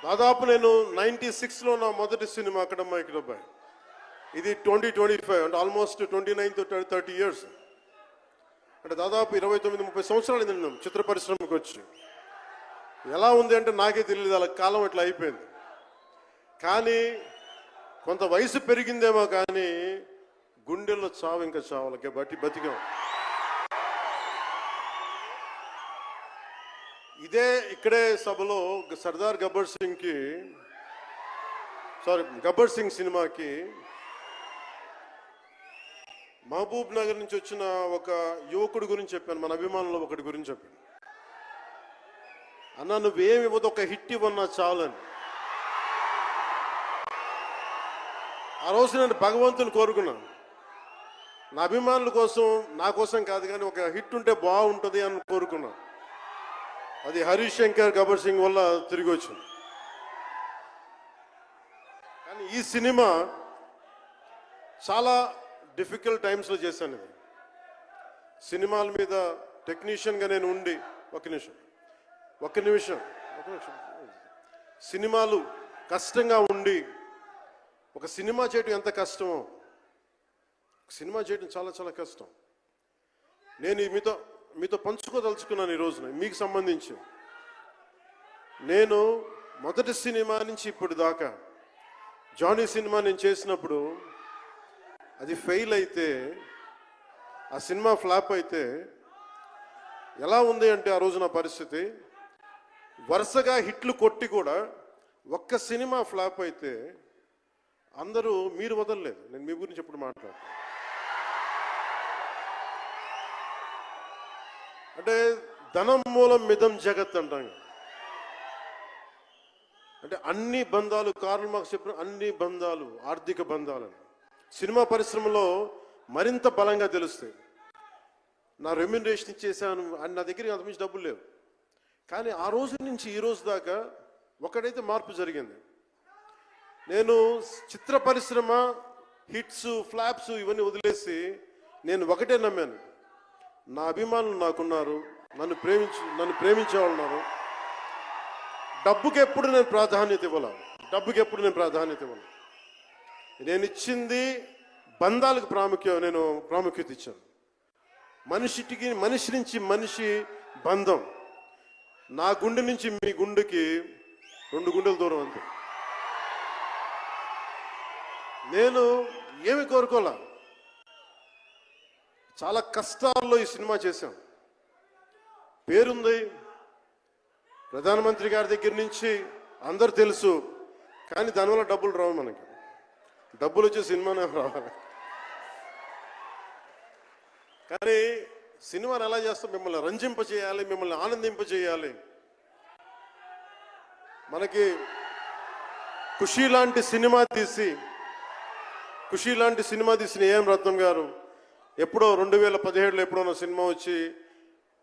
దాదాపు నేను 96లో నా మొదటి సినిమా అక్కడమ్మా ఇక్కడబ్బాయి. ఇది 2025 అంటే ఆల్మోస్ట్ 29 to 30 years. అంటే దాదాపు 29-30 సంవత్సరాలు నేను చిత్ర పరిశ్రమకు వచ్చి. ఎలా ఉంది అంటే నాకే తెలియదు, అలా కాలం ఇట్లా అయిపోయింది. కానీ కొంత వయసు పెరిగిందేమో కానీ గుండెల్లో చావు ఇంకా చావులకే బతికాం. ఇక్కడే సభలో సర్దార్ గబ్బర్ సింగ్ సినిమాకి మహబూబ్ నగర్ నుంచి వచ్చిన ఒక యువకుడి గురించి చెప్పాను, మన అభిమానులు ఒకటి గురించి చెప్పాను. అన్నా నువ్వేమి ఇవ్వదు, ఒక హిట్ ఇవ్వన్నా చాలని. ఆ రోజు నేను భగవంతుని కోరుకున్నాను, నా అభిమానుల కోసం, నా కోసం కాదు కానీ ఒక హిట్ ఉంటే బాగుంటుంది అని కోరుకున్నాను. అది హరీష్ శంకర్, గబ్బర్ సింగ్ వల్ల తిరిగి వచ్చింది. కానీ ఈ సినిమా చాలా డిఫికల్ట్ టైమ్స్లో చేశాను. ఇది సినిమాల మీద టెక్నీషియన్గా నేను ఉండి ఒక నిమిషం సినిమాలు కష్టంగా ఉండి, ఒక సినిమా చేయడం ఎంత కష్టమో, సినిమా చేయడం చాలా చాలా కష్టం. నేను మీతో పంచుకోదలుచుకున్నాను ఈ రోజున. మీకు సంబంధించి నేను మొదటి సినిమా నుంచి ఇప్పుడు దాకా జానీ సినిమా నేను చేసినప్పుడు అది ఫెయిల్ అయితే, ఆ సినిమా ఫ్లాప్ అయితే ఎలా ఉంది అంటే ఆ రోజు నా పరిస్థితి, వరుసగా హిట్లు కొట్టి కూడా ఒక్క సినిమా ఫ్లాప్ అయితే అందరూ మీరు వదలలేదు. నేను మీ గురించి ఎప్పుడు మాట్లాడతాను. అంటే ధనం మూలం మిదం జగత్ అంటాం. అంటే అన్ని బంధాలు, కార్ల్ మార్క్స్ చెప్పిన అన్ని బంధాలు ఆర్థిక బంధాలని సినిమా పరిశ్రమలో మరింత బలంగా తెలుస్తాయి. నా రెమ్యునరేషన్ ఇచ్చేసాను అని నా దగ్గర అంతమించి డబ్బులు లేవు. కానీ ఆ రోజు నుంచి ఈ రోజు దాకా ఒకటైతే మార్పు జరిగింది. నేను చిత్ర పరిశ్రమ హిట్స్, ఫ్లాప్స్ ఇవన్నీ వదిలేసి నేను ఒకటే నమ్మాను, నా అభిమానులు నాకున్నారు, నన్ను ప్రేమించే వాళ్ళు ఉన్నారు. డబ్బుకి ఎప్పుడు నేను ప్రాధాన్యత ఇవ్వను. నేను ఇచ్చింది బంధాలకు ప్రాముఖ్యత ఇచ్చాను. మనిషి నుంచి మనిషి బంధం. నా గుండె నుంచి మీ గుండెకి 2 గుండెల దూరం అంతే. నేను ఏమి కోరుకోలే, చాలా కష్టాల్లో ఈ సినిమా చేశాం. పేరుంది, ప్రధానమంత్రి గారి దగ్గర నుంచి అందరు తెలుసు. కానీ దానివల్ల డబ్బులు రావు. మనకి డబ్బులు వచ్చే సినిమానే రావాలి. కానీ సినిమాని ఎలా చేస్తాం? మిమ్మల్ని రంజింపజేయాలి, మిమ్మల్ని ఆనందింపజేయాలి. మనకి ఖుషీ లాంటి సినిమా తీసిన ఏఎం రత్నం గారు ఎప్పుడో 2017లో ఎప్పుడో సినిమా వచ్చి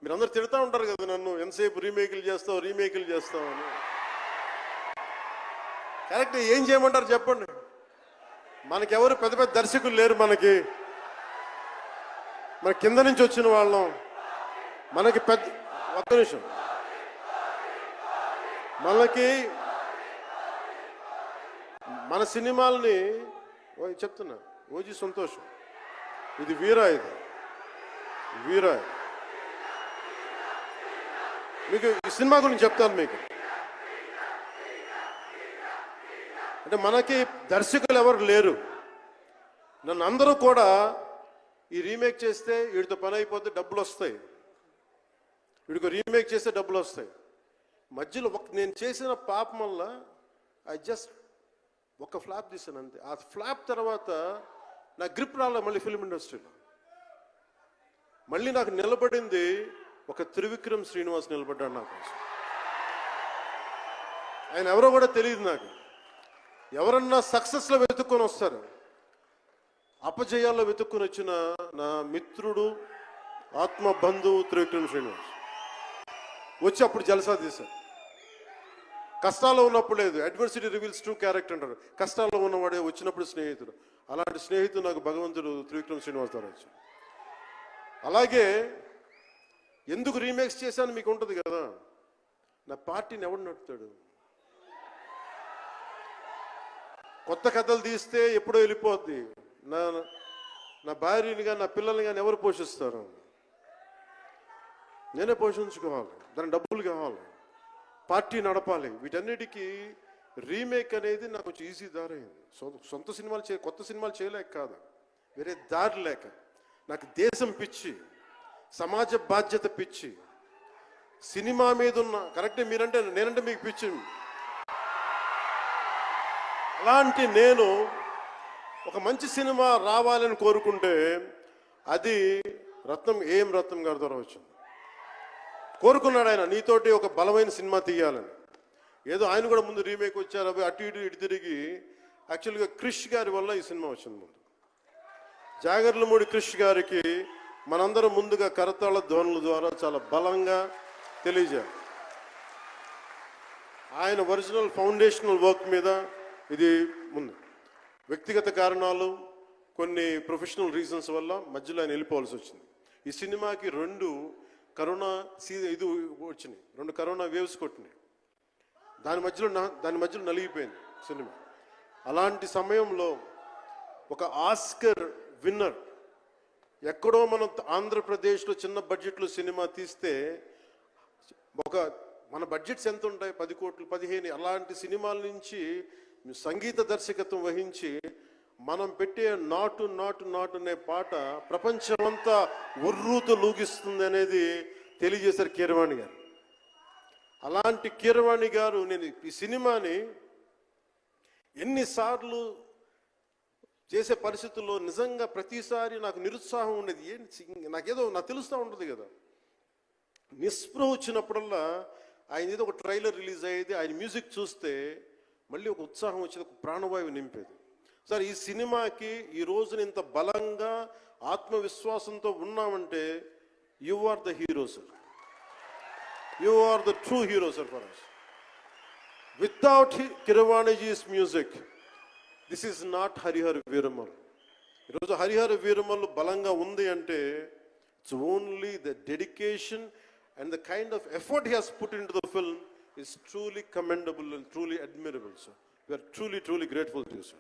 మీరందరూ తిడతా ఉంటారు కదా నన్ను, ఎంతసేపు రీమేకులు చేస్తావు అని. కరెక్ట్, ఏం చేయమంటారు చెప్పండి? మనకెవరు పెద్ద పెద్ద దర్శకులు లేరు. మన కింద నుంచి వచ్చిన వాళ్ళం. మనకి ఒక్క నిమిషం, మన సినిమాల్ని చెప్తున్నా, ఓజీ సంతోషం, ఇది వీరా, మీకు ఈ సినిమా గురించి చెప్తాను మీకు. అంటే మనకి దర్శకులు ఎవరు లేరు. నన్ను అందరూ కూడా ఈ రీమేక్ చేస్తే వీడితో పని అయిపోతే డబ్బులు వస్తాయి, వీడికి రీమేక్ చేస్తే డబ్బులు వస్తాయి. మధ్యలో నేను చేసిన పాపం వల్ల ఒక ఫ్లాప్ తీసాను అంతే. ఆ ఫ్లాప్ తర్వాత నా గ్రిప్ రాలే మళ్ళీ ఫిల్మ్ ఇండస్ట్రీలో. మళ్ళీ నాకు నిలబడింది ఒక త్రివిక్రమ్ శ్రీనివాస్ నిలబడ్డాడు నా కోసం. ఆయన ఎవరో కూడా తెలియదు నాకు. ఎవరన్నా సక్సెస్లో వెతుక్కొని వస్తారు, అపజయాల్లో వెతుక్కుని వచ్చిన నా మిత్రుడు, ఆత్మ బంధువు త్రివిక్రమ్ శ్రీనివాస్ వచ్చి అప్పుడు జలసా తీశారు. కష్టాల్లో ఉన్నప్పుడు లేదు, అడ్వర్సిటీ రివీల్స్ ట్రూ క్యారెక్టర్ అంటారు. కష్టాల్లో ఉన్నవాడే వచ్చినప్పుడు స్నేహితుడు. అలాంటి స్నేహితుడు నాకు భగవంతుడు త్రివిక్రమ్ శ్రీనివాస్ ద్వారా వచ్చాడు. అలాగే ఎందుకు రీమేక్స్ చేశాను మీకు ఉంటుంది కదా. నా పార్టీని ఎవడు నడుపుతాడు? కొత్త కథలు తీస్తే ఎప్పుడో వెళ్ళిపోద్ది. నా భార్యని కానీ నా పిల్లల్ని కానీ ఎవరు పోషిస్తారు? నేనే పోషించుకోవాలి, దానికి డబ్బులు కావాలి, పార్టీ నడపాలి. వీటన్నిటికీ రీమేక్ అనేది నాకు కొంచెం ఈజీ దారి అయింది. సొంత సినిమాలు కొత్త సినిమాలు చేయలేక కాదు, వేరే దారి లేక. నాకు దేశం పిచ్చి, సమాజ బాధ్యత పిచ్చి, సినిమా మీద ఉన్న కరెక్టే. నేనంటే మీకు పిచ్చి. అలాంటి నేను ఒక మంచి సినిమా రావాలని కోరుకుంటే అది ఏఎం రత్నం గారి ద్వారా వచ్చింది. కోరుకున్నాడు ఆయన, నీతోటి ఒక బలమైన సినిమా తీయాలని. ఏదో ఆయన కూడా ముందు రీమేక్ వచ్చారు, అవి అటు ఇటు తిరిగి యాక్చువల్గా క్రిష్ గారి వల్ల ఈ సినిమా వచ్చింది. ముందు జాగర్లమూడి కృష్ గారికి మనందరం ముందుగా కరతాళ ధ్వనుల ద్వారా చాలా బలంగా తెలియజేయాలి. ఆయన ఒరిజినల్ ఫౌండేషనల్ వర్క్ మీద ఇది ముందు. వ్యక్తిగత కారణాలు, కొన్ని ప్రొఫెషనల్ రీజన్స్ వల్ల మధ్యలో ఆయన వెళ్ళిపోవాల్సి వచ్చింది. ఈ సినిమాకి 2 కరోనా ఇది వచ్చినాయి, 2 కరోనా వేవ్స్ కొట్టినాయి. దాని మధ్యలో నలిగిపోయింది సినిమా. అలాంటి సమయంలో ఒక ఆస్కర్ విన్నర్ ఎక్కడో మనం ఆంధ్రప్రదేశ్లో చిన్న బడ్జెట్లో సినిమా తీస్తే మన బడ్జెట్స్ ఎంత ఉంటాయి, 10 కోట్లు 15, అలాంటి సినిమాల నుంచి సంగీత దర్శకత్వం వహించి మనం పెట్టే నాటు నాటు నాటు అనే పాట ప్రపంచమంతా ఉర్రూతో లూగిస్తుంది అనేది తెలియజేశారు కీరవాణి గారు. అలాంటి కీరవాణి గారు నేను ఈ సినిమాని ఎన్నిసార్లు చేసే పరిస్థితుల్లో నిజంగా ప్రతిసారి నాకు నిరుత్సాహం ఉండేది. నాకు తెలుస్తూ ఉంటుంది కదా, నిస్పృహ వచ్చినప్పుడల్లా ఆయన ఏదో ఒక ట్రైలర్ రిలీజ్ అయ్యేది, ఆయన మ్యూజిక్ చూస్తే మళ్ళీ ఒక ఉత్సాహం వచ్చేది, ఒక ప్రాణవాయువు నింపేది. సార్ ఈ సినిమాకి ఈ రోజున ఇంత బలంగా ఆత్మవిశ్వాసంతో ఉన్నామంటే you are the hero sir, you are the true hero sir for us. Without కీరవాణిజీస్ music this is not Hari Hara Veera Mallu. ఈరోజు హరిహర వీరమల్ బలంగా ఉంది అంటే it's only the dedication and the kind of effort he has put into the film is truly commendable and truly admirable, sir. We are truly grateful to you, sir.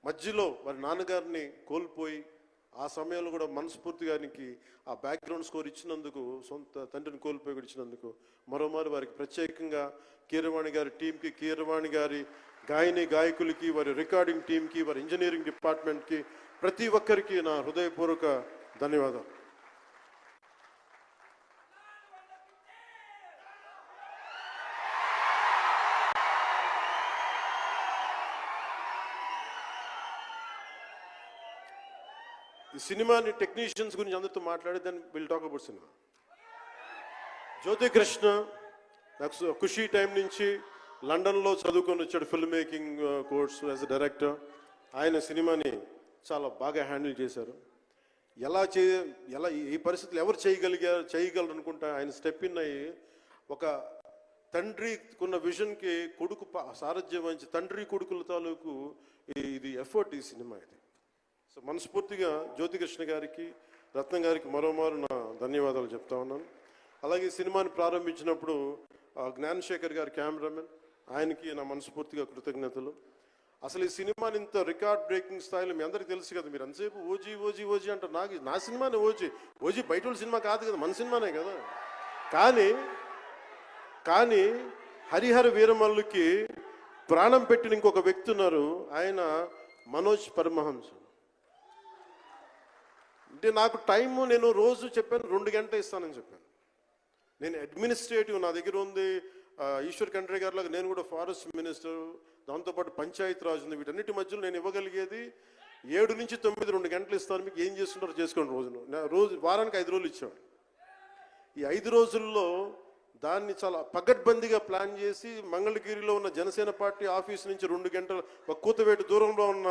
మధ్యలో వారి నాన్నగారిని కోల్పోయి ఆ సమయంలో కూడా మనస్ఫూర్తి గారికి ఆ బ్యాక్గ్రౌండ్ స్కోర్ ఇచ్చినందుకు, సొంత తండ్రిని కోల్పోయి కూడా ఇచ్చినందుకు మరోమారు వారికి ప్రత్యేకంగా కీరవాణి గారి టీంకి, కీరవాణి గారి గాయకులకి, వారి రికార్డింగ్ టీంకి, వారి ఇంజనీరింగ్ డిపార్ట్మెంట్కి, ప్రతి ఒక్కరికి నా హృదయపూర్వక ధన్యవాదాలు. ఈ సినిమాని టెక్నీషియన్స్ గురించి అందరితో మాట్లాడి then will talk about cinema. Jyothi Krishna నాకు ఖుషీ టైం నుంచి లండన్లో చదువుకొని వచ్చాడు, film making course as a director. ఆయన సినిమాని చాలా బాగా హ్యాండిల్ చేశారు. ఎలా ఈ పరిస్థితులు ఎవరు చేయగలరు అనుకుంటా ఆయన స్టెప్ ఇన్ అయ్యి ఒక తండ్రికున్న విజన్కి కొడుకు సారథ్యం వహించి తండ్రి కొడుకుల తాలూకు ఇది ఎఫర్ట్ ఈ సినిమా. ఇది సో మనస్ఫూర్తిగా జ్యోతికృష్ణ గారికి, రత్నం గారికి మరోమారు నా ధన్యవాదాలు చెప్తా ఉన్నాను. అలాగే ఈ సినిమాని ప్రారంభించినప్పుడు జ్ఞానశేఖర్ గారు కెమెరామెన్, ఆయనకి నా మనస్ఫూర్తిగా కృతజ్ఞతలు. అసలు ఈ సినిమాని ఇంత రికార్డ్ బ్రేకింగ్ స్థాయిలో మీ అందరికీ తెలుసు కదా, మీరు అంతసేపు ఓజీ ఓజీ ఓజీ అంటారు. నా సినిమానే ఓజీ బయట వాళ్ళ సినిమా కాదు కదా, మన సినిమానే కదా. కానీ హరిహర వీరమల్లుకి ప్రాణం పెట్టిన ఇంకొక వ్యక్తి ఉన్నారు, ఆయన మనోజ్ పరమహంస. అంటే నాకు టైము నేను రోజు చెప్పాను 2 గంటలు ఇస్తానని చెప్పాను. నేను అడ్మినిస్ట్రేటివ్ నా దగ్గర ఉంది, ఈశ్వర్ ఖండ్రే గారి లాగా నేను కూడా ఫారెస్ట్ మినిస్టర్, దాంతోపాటు పంచాయతీ రాజ్ ఉంది. వీటన్నిటి మధ్యలో నేను ఇవ్వగలిగేది 7 నుంచి 9 2 గంటలు ఇస్తాను, మీకు ఏం చేస్తుంటారో చేసుకోండి. వారానికి 5 రోజులు ఇచ్చాను. ఈ 5 రోజుల్లో దాన్ని చాలా పగడ్బందీగా ప్లాన్ చేసి మంగళగిరిలో ఉన్న జనసేన పార్టీ ఆఫీస్ నుంచి 2 గంటల ఒక కూతవేటు దూరంలో ఉన్న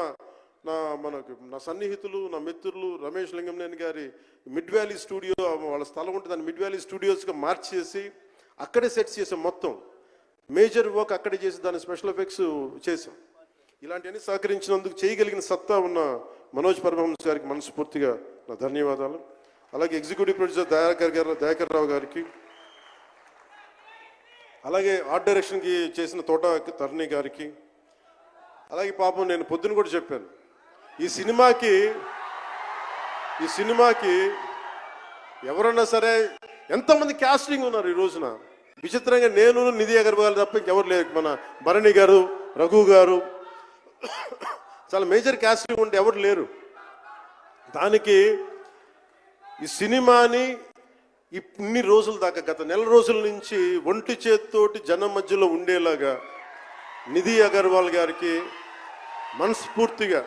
నా సన్నిహితులు, నా మిత్రులు రమేష్ లింగంనేని గారి మిడ్ వ్యాలీ స్టూడియో, వాళ్ళ స్థలం ఉంటే దాన్ని మిడ్ వ్యాలీ స్టూడియోస్గా మార్చేసి అక్కడే సెట్స్ చేసాం. మొత్తం మేజర్ వర్క్ అక్కడే చేసి దాని స్పెషల్ ఎఫెక్ట్స్ చేసాం. ఇలాంటివన్నీ సహకరించినందుకు, చేయగలిగిన సత్తా ఉన్న మనోజ్ పరమహంస గారికి మనస్ఫూర్తిగా నా ధన్యవాదాలు. అలాగే ఎగ్జిక్యూటివ్ ప్రొడ్యూసర్ దయాకర్ రావు గారికి, అలాగే ఆర్ట్ డైరెక్షన్కి చేసిన తోట తరుణి గారికి, అలాగే పాపం నేను పొద్దున కూడా చెప్పాను, ఈ సినిమాకి ఎవరన్నా సరే ఎంతమంది క్యాస్టింగ్ ఉన్నారు ఈ రోజున. విచిత్రంగా నేను, నిధి అగర్వాల్ తప్ప ఇంకెవరు లేరు. మన భరణి గారు, రఘు గారు, చాలా మేజర్ క్యాస్టింగ్ ఉంటే ఎవరు లేరు. దానికి ఈ సినిమాని ఇన్ని రోజుల దాకా, గత నెల రోజుల నుంచి ఒంటి చేత్తోటి జనం మధ్యలో ఉండేలాగా నిధి అగర్వాల్ గారికి మనస్ఫూర్తిగా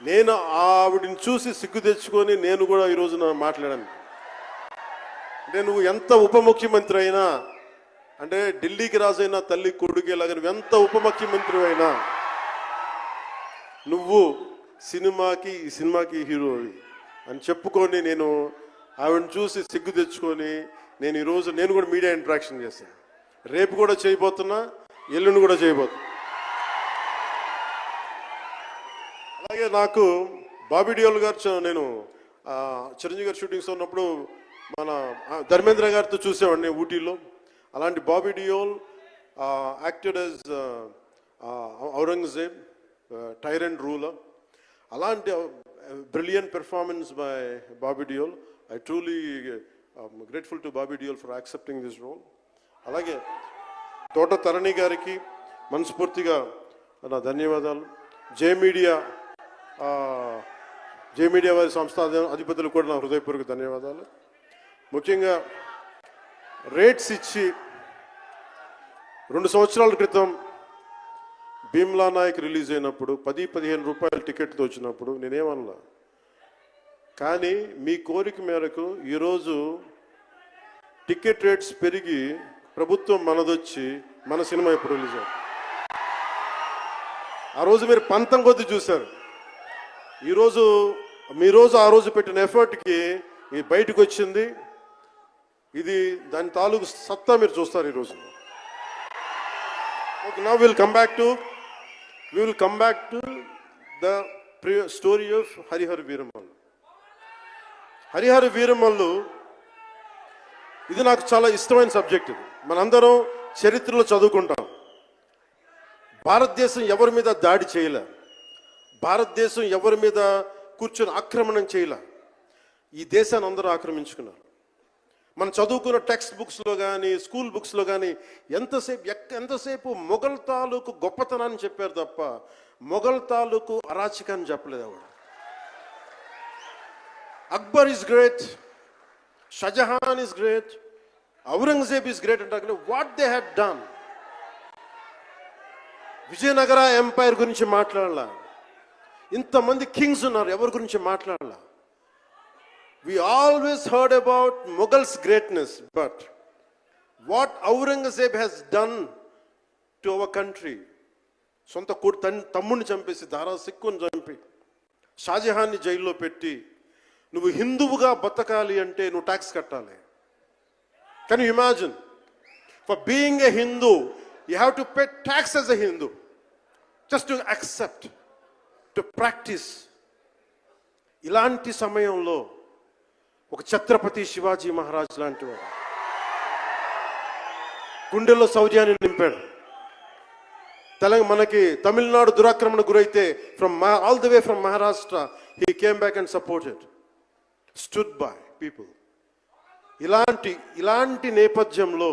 నేను ఆవిడని చూసి సిగ్గు తెచ్చుకొని నేను కూడా ఈ రోజున మాట్లాడాను. అంటే నువ్వు ఎంత ఉప ముఖ్యమంత్రి అయినా, అంటే ఢిల్లీకి రాజైనా తల్లి కొడుకేలాగా నువ్వు ఎంత ఉప ముఖ్యమంత్రి అయినా, నువ్వు ఈ సినిమాకి హీరో అని చెప్పుకొని నేను ఆవిడని చూసి సిగ్గు తెచ్చుకొని నేను ఈరోజు నేను కూడా మీడియా ఇంటరాక్షన్ చేశాను. రేపు కూడా చేయబోతున్నా, ఎల్లుండి కూడా చేయబోతున్నా. అలాగే నాకు బాబీ డియోల్ గారు, నేను చిరంజీవి గారు షూటింగ్స్ ఉన్నప్పుడు మన ధర్మేంద్ర గారితో చూసేవాడిని ఊటీలో. అలాంటి Bobby Deol acted as Aurangzeb, tyrant ruler. అలాంటి brilliant performance by Bobby Deol. I truly grateful to Bobby Deol for accepting this role. అలాగే తోట తరణి గారికి మనస్ఫూర్తిగా నా ధన్యవాదాలు. జే మీడియా వారి సంస్థ అధిపతులకు కూడా నా హృదయపూర్వక ధన్యవాదాలు. ముఖ్యంగా రేట్స్ ఇచ్చి 2 సంవత్సరాల క్రితం భీమ్లా నాయక్ రిలీజ్ అయినప్పుడు 10-15 రూపాయల టికెట్తో వచ్చినప్పుడు నేనేమన్నా, కానీ మీ కోరిక మేరకు ఈరోజు టికెట్ రేట్స్ పెరిగి ప్రభుత్వం మనదొచ్చి మన సినిమా ఇప్పుడు రిలీజ్ అయ్యింది. ఆ రోజు మీరు పంతం కొద్ది చూశారు. మీరోజు ఆ రోజు పెట్టిన ఎఫర్ట్కి ఇది బయటకు వచ్చింది. ఇది దాని తాలూకు సత్తా మీరు చూస్తారు ఈరోజు. Okay, now will come back to the story of Harihara Veeramallu. Harihara Veeramallu ఇది నాకు చాలా ఇష్టమైన సబ్జెక్ట్. ఇది మనందరం చరిత్రలో చదువుకుంటాం. భారతదేశం ఎవరి మీద దాడి చేయలే, భారతదేశం ఎవరి మీద కూర్చొని ఆక్రమణం చేయలే. ఈ దేశాన్ని అందరూ ఆక్రమించుకున్నారు. మనం చదువుకున్న టెక్స్ట్ బుక్స్లో కానీ స్కూల్ బుక్స్లో కానీ ఎంతసేపు మొఘల్ తాలూకు గొప్పతనాన్ని చెప్పారు తప్ప మొఘల్ తాలూకు అరాచకాన్ని చెప్పలేదు ఎవరు. Akbar is great, Shah Jahan is great, Aurangzeb is great అంటే what they had done. Vijayanagara empire గురించి మాట్లాడాల, ఇంతమంది కింగ్స్ ఉన్నారు, ఎవరి గురించి మాట్లాడాల. We always heard about Mughals' greatness, but what Aurangzeb has done to our country, సొంత తమ్ముడిని చంపేసి, దారా సిక్కుని చంపి, షాజహాన్ని జైల్లో పెట్టి, నువ్వు హిందువుగా బతకాలి అంటే నువ్వు ట్యాక్స్ కట్టాలి. Can you imagine? For being a Hindu you have to pay tax as a Hindu, just to accept, to practice. ఇలాంటి సమయంలో ఒక ఛత్రపతి శివాజీ మహారాజ్ లాంటి వాడు గుండెల్లో శౌర్యాన్ని నింపాడు. మనకి తమిళనాడు దురాక్రమణ గురైతే all the way from Maharashtra he came back and supported, stood by people. ఇలాంటి నేపథ్యంలో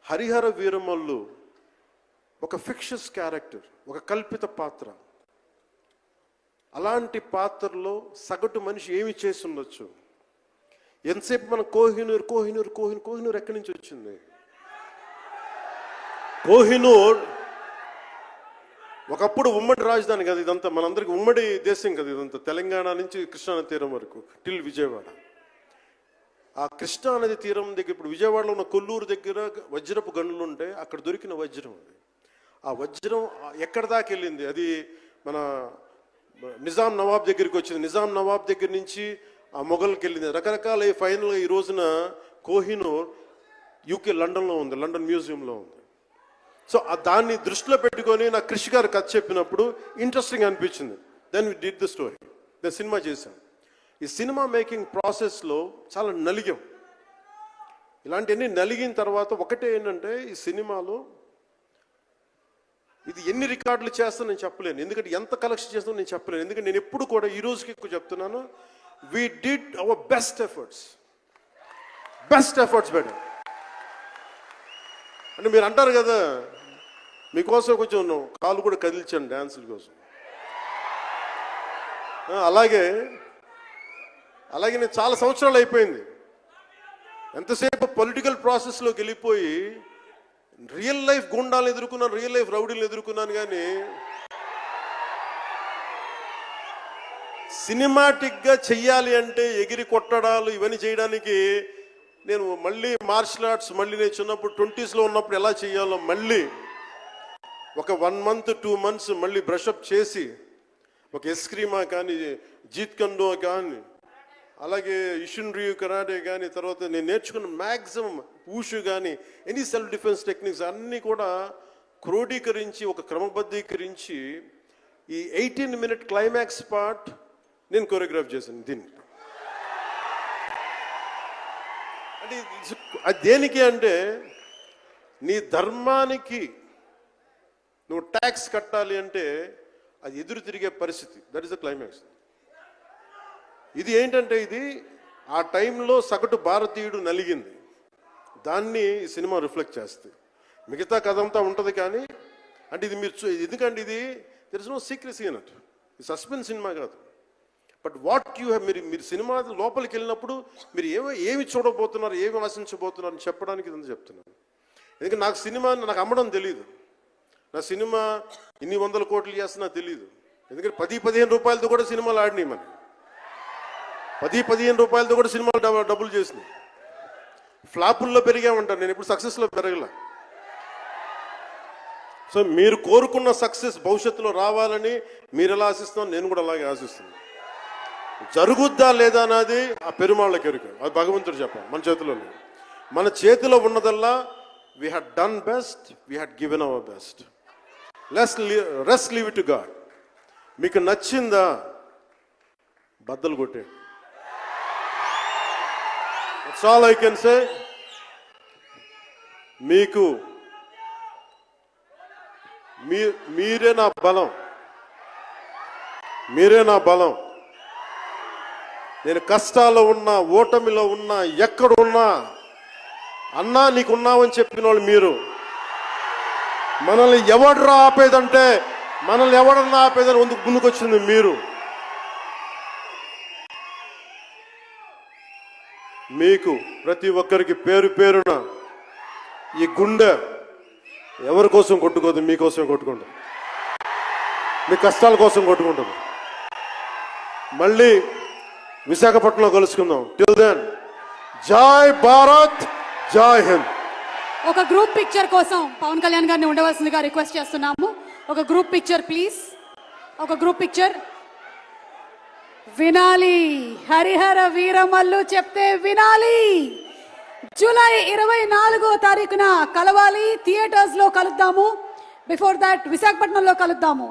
హరిహర వీరమల్లు ఒక ఫిక్షస్ క్యారెక్టర్, ఒక కల్పిత పాత్ర. అలాంటి పాత్రలో సగటు మనిషి ఏమి చేసి ఉండొచ్చు? ఎంతసేపు మనం కోహినూర్ ఎక్కడి నుంచి వచ్చింది? కోహినూర్ ఒకప్పుడు ఉమ్మడి రాజధాని కదా ఇదంతా, మనందరికి ఉమ్మడి దేశం కదా ఇదంతా, తెలంగాణ నుంచి కృష్ణా నది తీరం వరకు టిల్ విజయవాడ. ఆ కృష్ణా నది తీరం దగ్గర ఇప్పుడు విజయవాడలో ఉన్న కొల్లూరు దగ్గర వజ్రపు గనులు ఉంటాయి, అక్కడ దొరికిన వజ్రం అది. ఆ వజ్రం ఎక్కడి దాకా వెళ్ళింది? అది మన నిజాం నవాబ్ దగ్గరికి వచ్చింది. నిజాం నవాబ్ దగ్గర నుంచి ఆ మొఘల్కి వెళ్ళింది. రకరకాల ఫైనల్గా ఈ రోజున కోహినూర్ యూకే లండన్లో ఉంది, లండన్ మ్యూజియంలో ఉంది. సో దాన్ని దృష్టిలో పెట్టుకొని నాకు కృషి గారు కథ చెప్పినప్పుడు ఇంట్రెస్టింగ్ అనిపించింది. Then we did the story, నేను సినిమా చేశాను. ఈ సినిమా మేకింగ్ ప్రాసెస్లో చాలా నలిగాం. ఇలాంటివన్నీ నలిగిన తర్వాత ఒకటే ఏంటంటే, ఈ సినిమాలో ఇది ఎన్ని రికార్డులు చేస్తానో నేను చెప్పలేను, ఎందుకంటే ఎంత కలెక్షన్ చేస్తానో నేను చెప్పలేను. ఎందుకంటే నేను ఎప్పుడు కూడా ఈ రోజుకి ఎక్కువ చెప్తున్నాను, we did our best efforts better. అంటే మీరు అంటారు కదా, మీకోసం కొంచెం కాలు కూడా కదిల్చాను డ్యాన్సుల కోసం. అలాగే నేను చాలా సంవత్సరాలు అయిపోయింది ఎంతసేపు పొలిటికల్ ప్రాసెస్లోకి వెళ్ళిపోయి రియల్ లైఫ్ గుండాలను ఎదుర్కొన్నాను, రియల్ లైఫ్ రౌడీలను ఎదుర్కొన్నాను. కానీ సినిమాటిక్గా చెయ్యాలి అంటే ఎగిరి కొట్టడాలు ఇవన్నీ చేయడానికి నేను మళ్ళీ మార్షల్ ఆర్ట్స్ నేను చిన్నప్పుడు 20s ఉన్నప్పుడు ఎలా చేయాలో మళ్ళీ ఒక 1 month 2 months మళ్ళీ బ్రషప్ చేసి ఒక ఎస్క్రీమా కానీ, జీత్ కండో కానీ, అలాగే ఇషున్ రియు కరాటే కానీ, తర్వాత నేను నేర్చుకున్న మ్యాక్సిమం ఊషు కానీ, ఎనీ సెల్ఫ్ డిఫెన్స్ టెక్నిక్స్ అన్నీ కూడా క్రోడీకరించి, ఒక క్రమబద్ధీకరించి ఈ 18-minute క్లైమాక్స్ పార్ట్ నేను కొరియోగ్రాఫ్ చేశాను దీన్ని. అంటే అది దేనికి అంటే, నీ ధర్మానికి నువ్వు ట్యాక్స్ కట్టాలి అంటే అది ఎదురు తిరిగే పరిస్థితి. That is the climax. ఇది ఏంటంటే, ఇది ఆ టైంలో సగటు భారతీయుడు నలిగింది. దాన్ని ఈ సినిమా రిఫ్లెక్ట్ చేస్తుంది. మిగతా కథ అంతా ఉంటుంది కానీ, అంటే ఇది మీరు ఎందుకంటే ఇది దెర్ ఇస్ నో సీక్రెసీ అన్నట్టు. ఇది సస్పెన్స్ సినిమా కాదు. బట్ వాట్ యూ హ్యావ్, మీరు సినిమా లోపలికి వెళ్ళినప్పుడు మీరు ఏమి చూడబోతున్నారు, ఏమి ఆశించబోతున్నారు అని చెప్పడానికి ఇదంతా చెప్తున్నాను. ఎందుకంటే నాకు సినిమా నాకు అమ్మడం తెలియదు. నా సినిమా ఇన్ని 100 కోట్లు చేస్తున్నా తెలియదు. ఎందుకంటే 10-15 రూపాయలతో కూడా సినిమాలు ఆడినాయి. మనకి 10-15 రూపాయలతో కూడా సినిమాలు డబ్బులు చేసినాయి. ఫ్లాపుల్లో పెరిగామంటారు, నేను ఇప్పుడు సక్సెస్లో పెరగల. సో మీరు కోరుకున్న సక్సెస్ భవిష్యత్తులో రావాలని మీరు ఎలా ఆశిస్తున్నారో నేను కూడా అలాగే ఆశిస్తున్నాను. జరుగుద్దా లేదా అన్నది ఆ పెరుమాళ్ళకి ఎరుక, అది భగవంతుడు చెప్పాలి, మన చేతిలో లేదు. మన చేతిలో ఉన్నదల్లా we had done best, we had given our best. Rest leave it to God. మీకు నచ్చిందా బద్దలు కొట్టే. That's all I can say. మీకు మీరే నా బలం, మీరే నా బలం. నేను కష్టాల్లో ఉన్నా, ఓటమిలో ఉన్నా, ఎక్కడున్నా అన్నా నీకున్నావని చెప్పిన వాళ్ళు మీరు. మనల్ని ఎవడరా ఆపేదంటే, మనల్ని ఎవడన్నా ఆపేదని ముందుకొచ్చింది మీరు. మీకు ప్రతి ఒక్కరికి పేరు పేరున ఈ గుండె ఎవరి కోసం కొట్టుకోదు, మీకోసమే కొట్టుకుంటుంది, మీ కష్టాల కోసం కొట్టుకుంటుంది. మళ్ళీ విశాఖపట్నంలో కలుసుకుందాం. టిల్ దెన్ జై భారత్, జై హింద్. ఒక గ్రూప్ పిక్చర్ కోసం పవన్ కళ్యాణ్ గారిని ఉండవలసిందిగా రిక్వెస్ట్ చేస్తున్నాము. ఒక గ్రూప్ పిక్చర్ ప్లీజ్. ఒక గ్రూప్ పిక్చర్. వినాలి, హరిహర వీరమల్లు చెప్తే వినాలి. జూలై 24వ తారీఖున కలవాలి. థియేటర్స్ లో కలుద్దాము. బిఫోర్ దాట్ విశాఖపట్నంలో కలుద్దాము.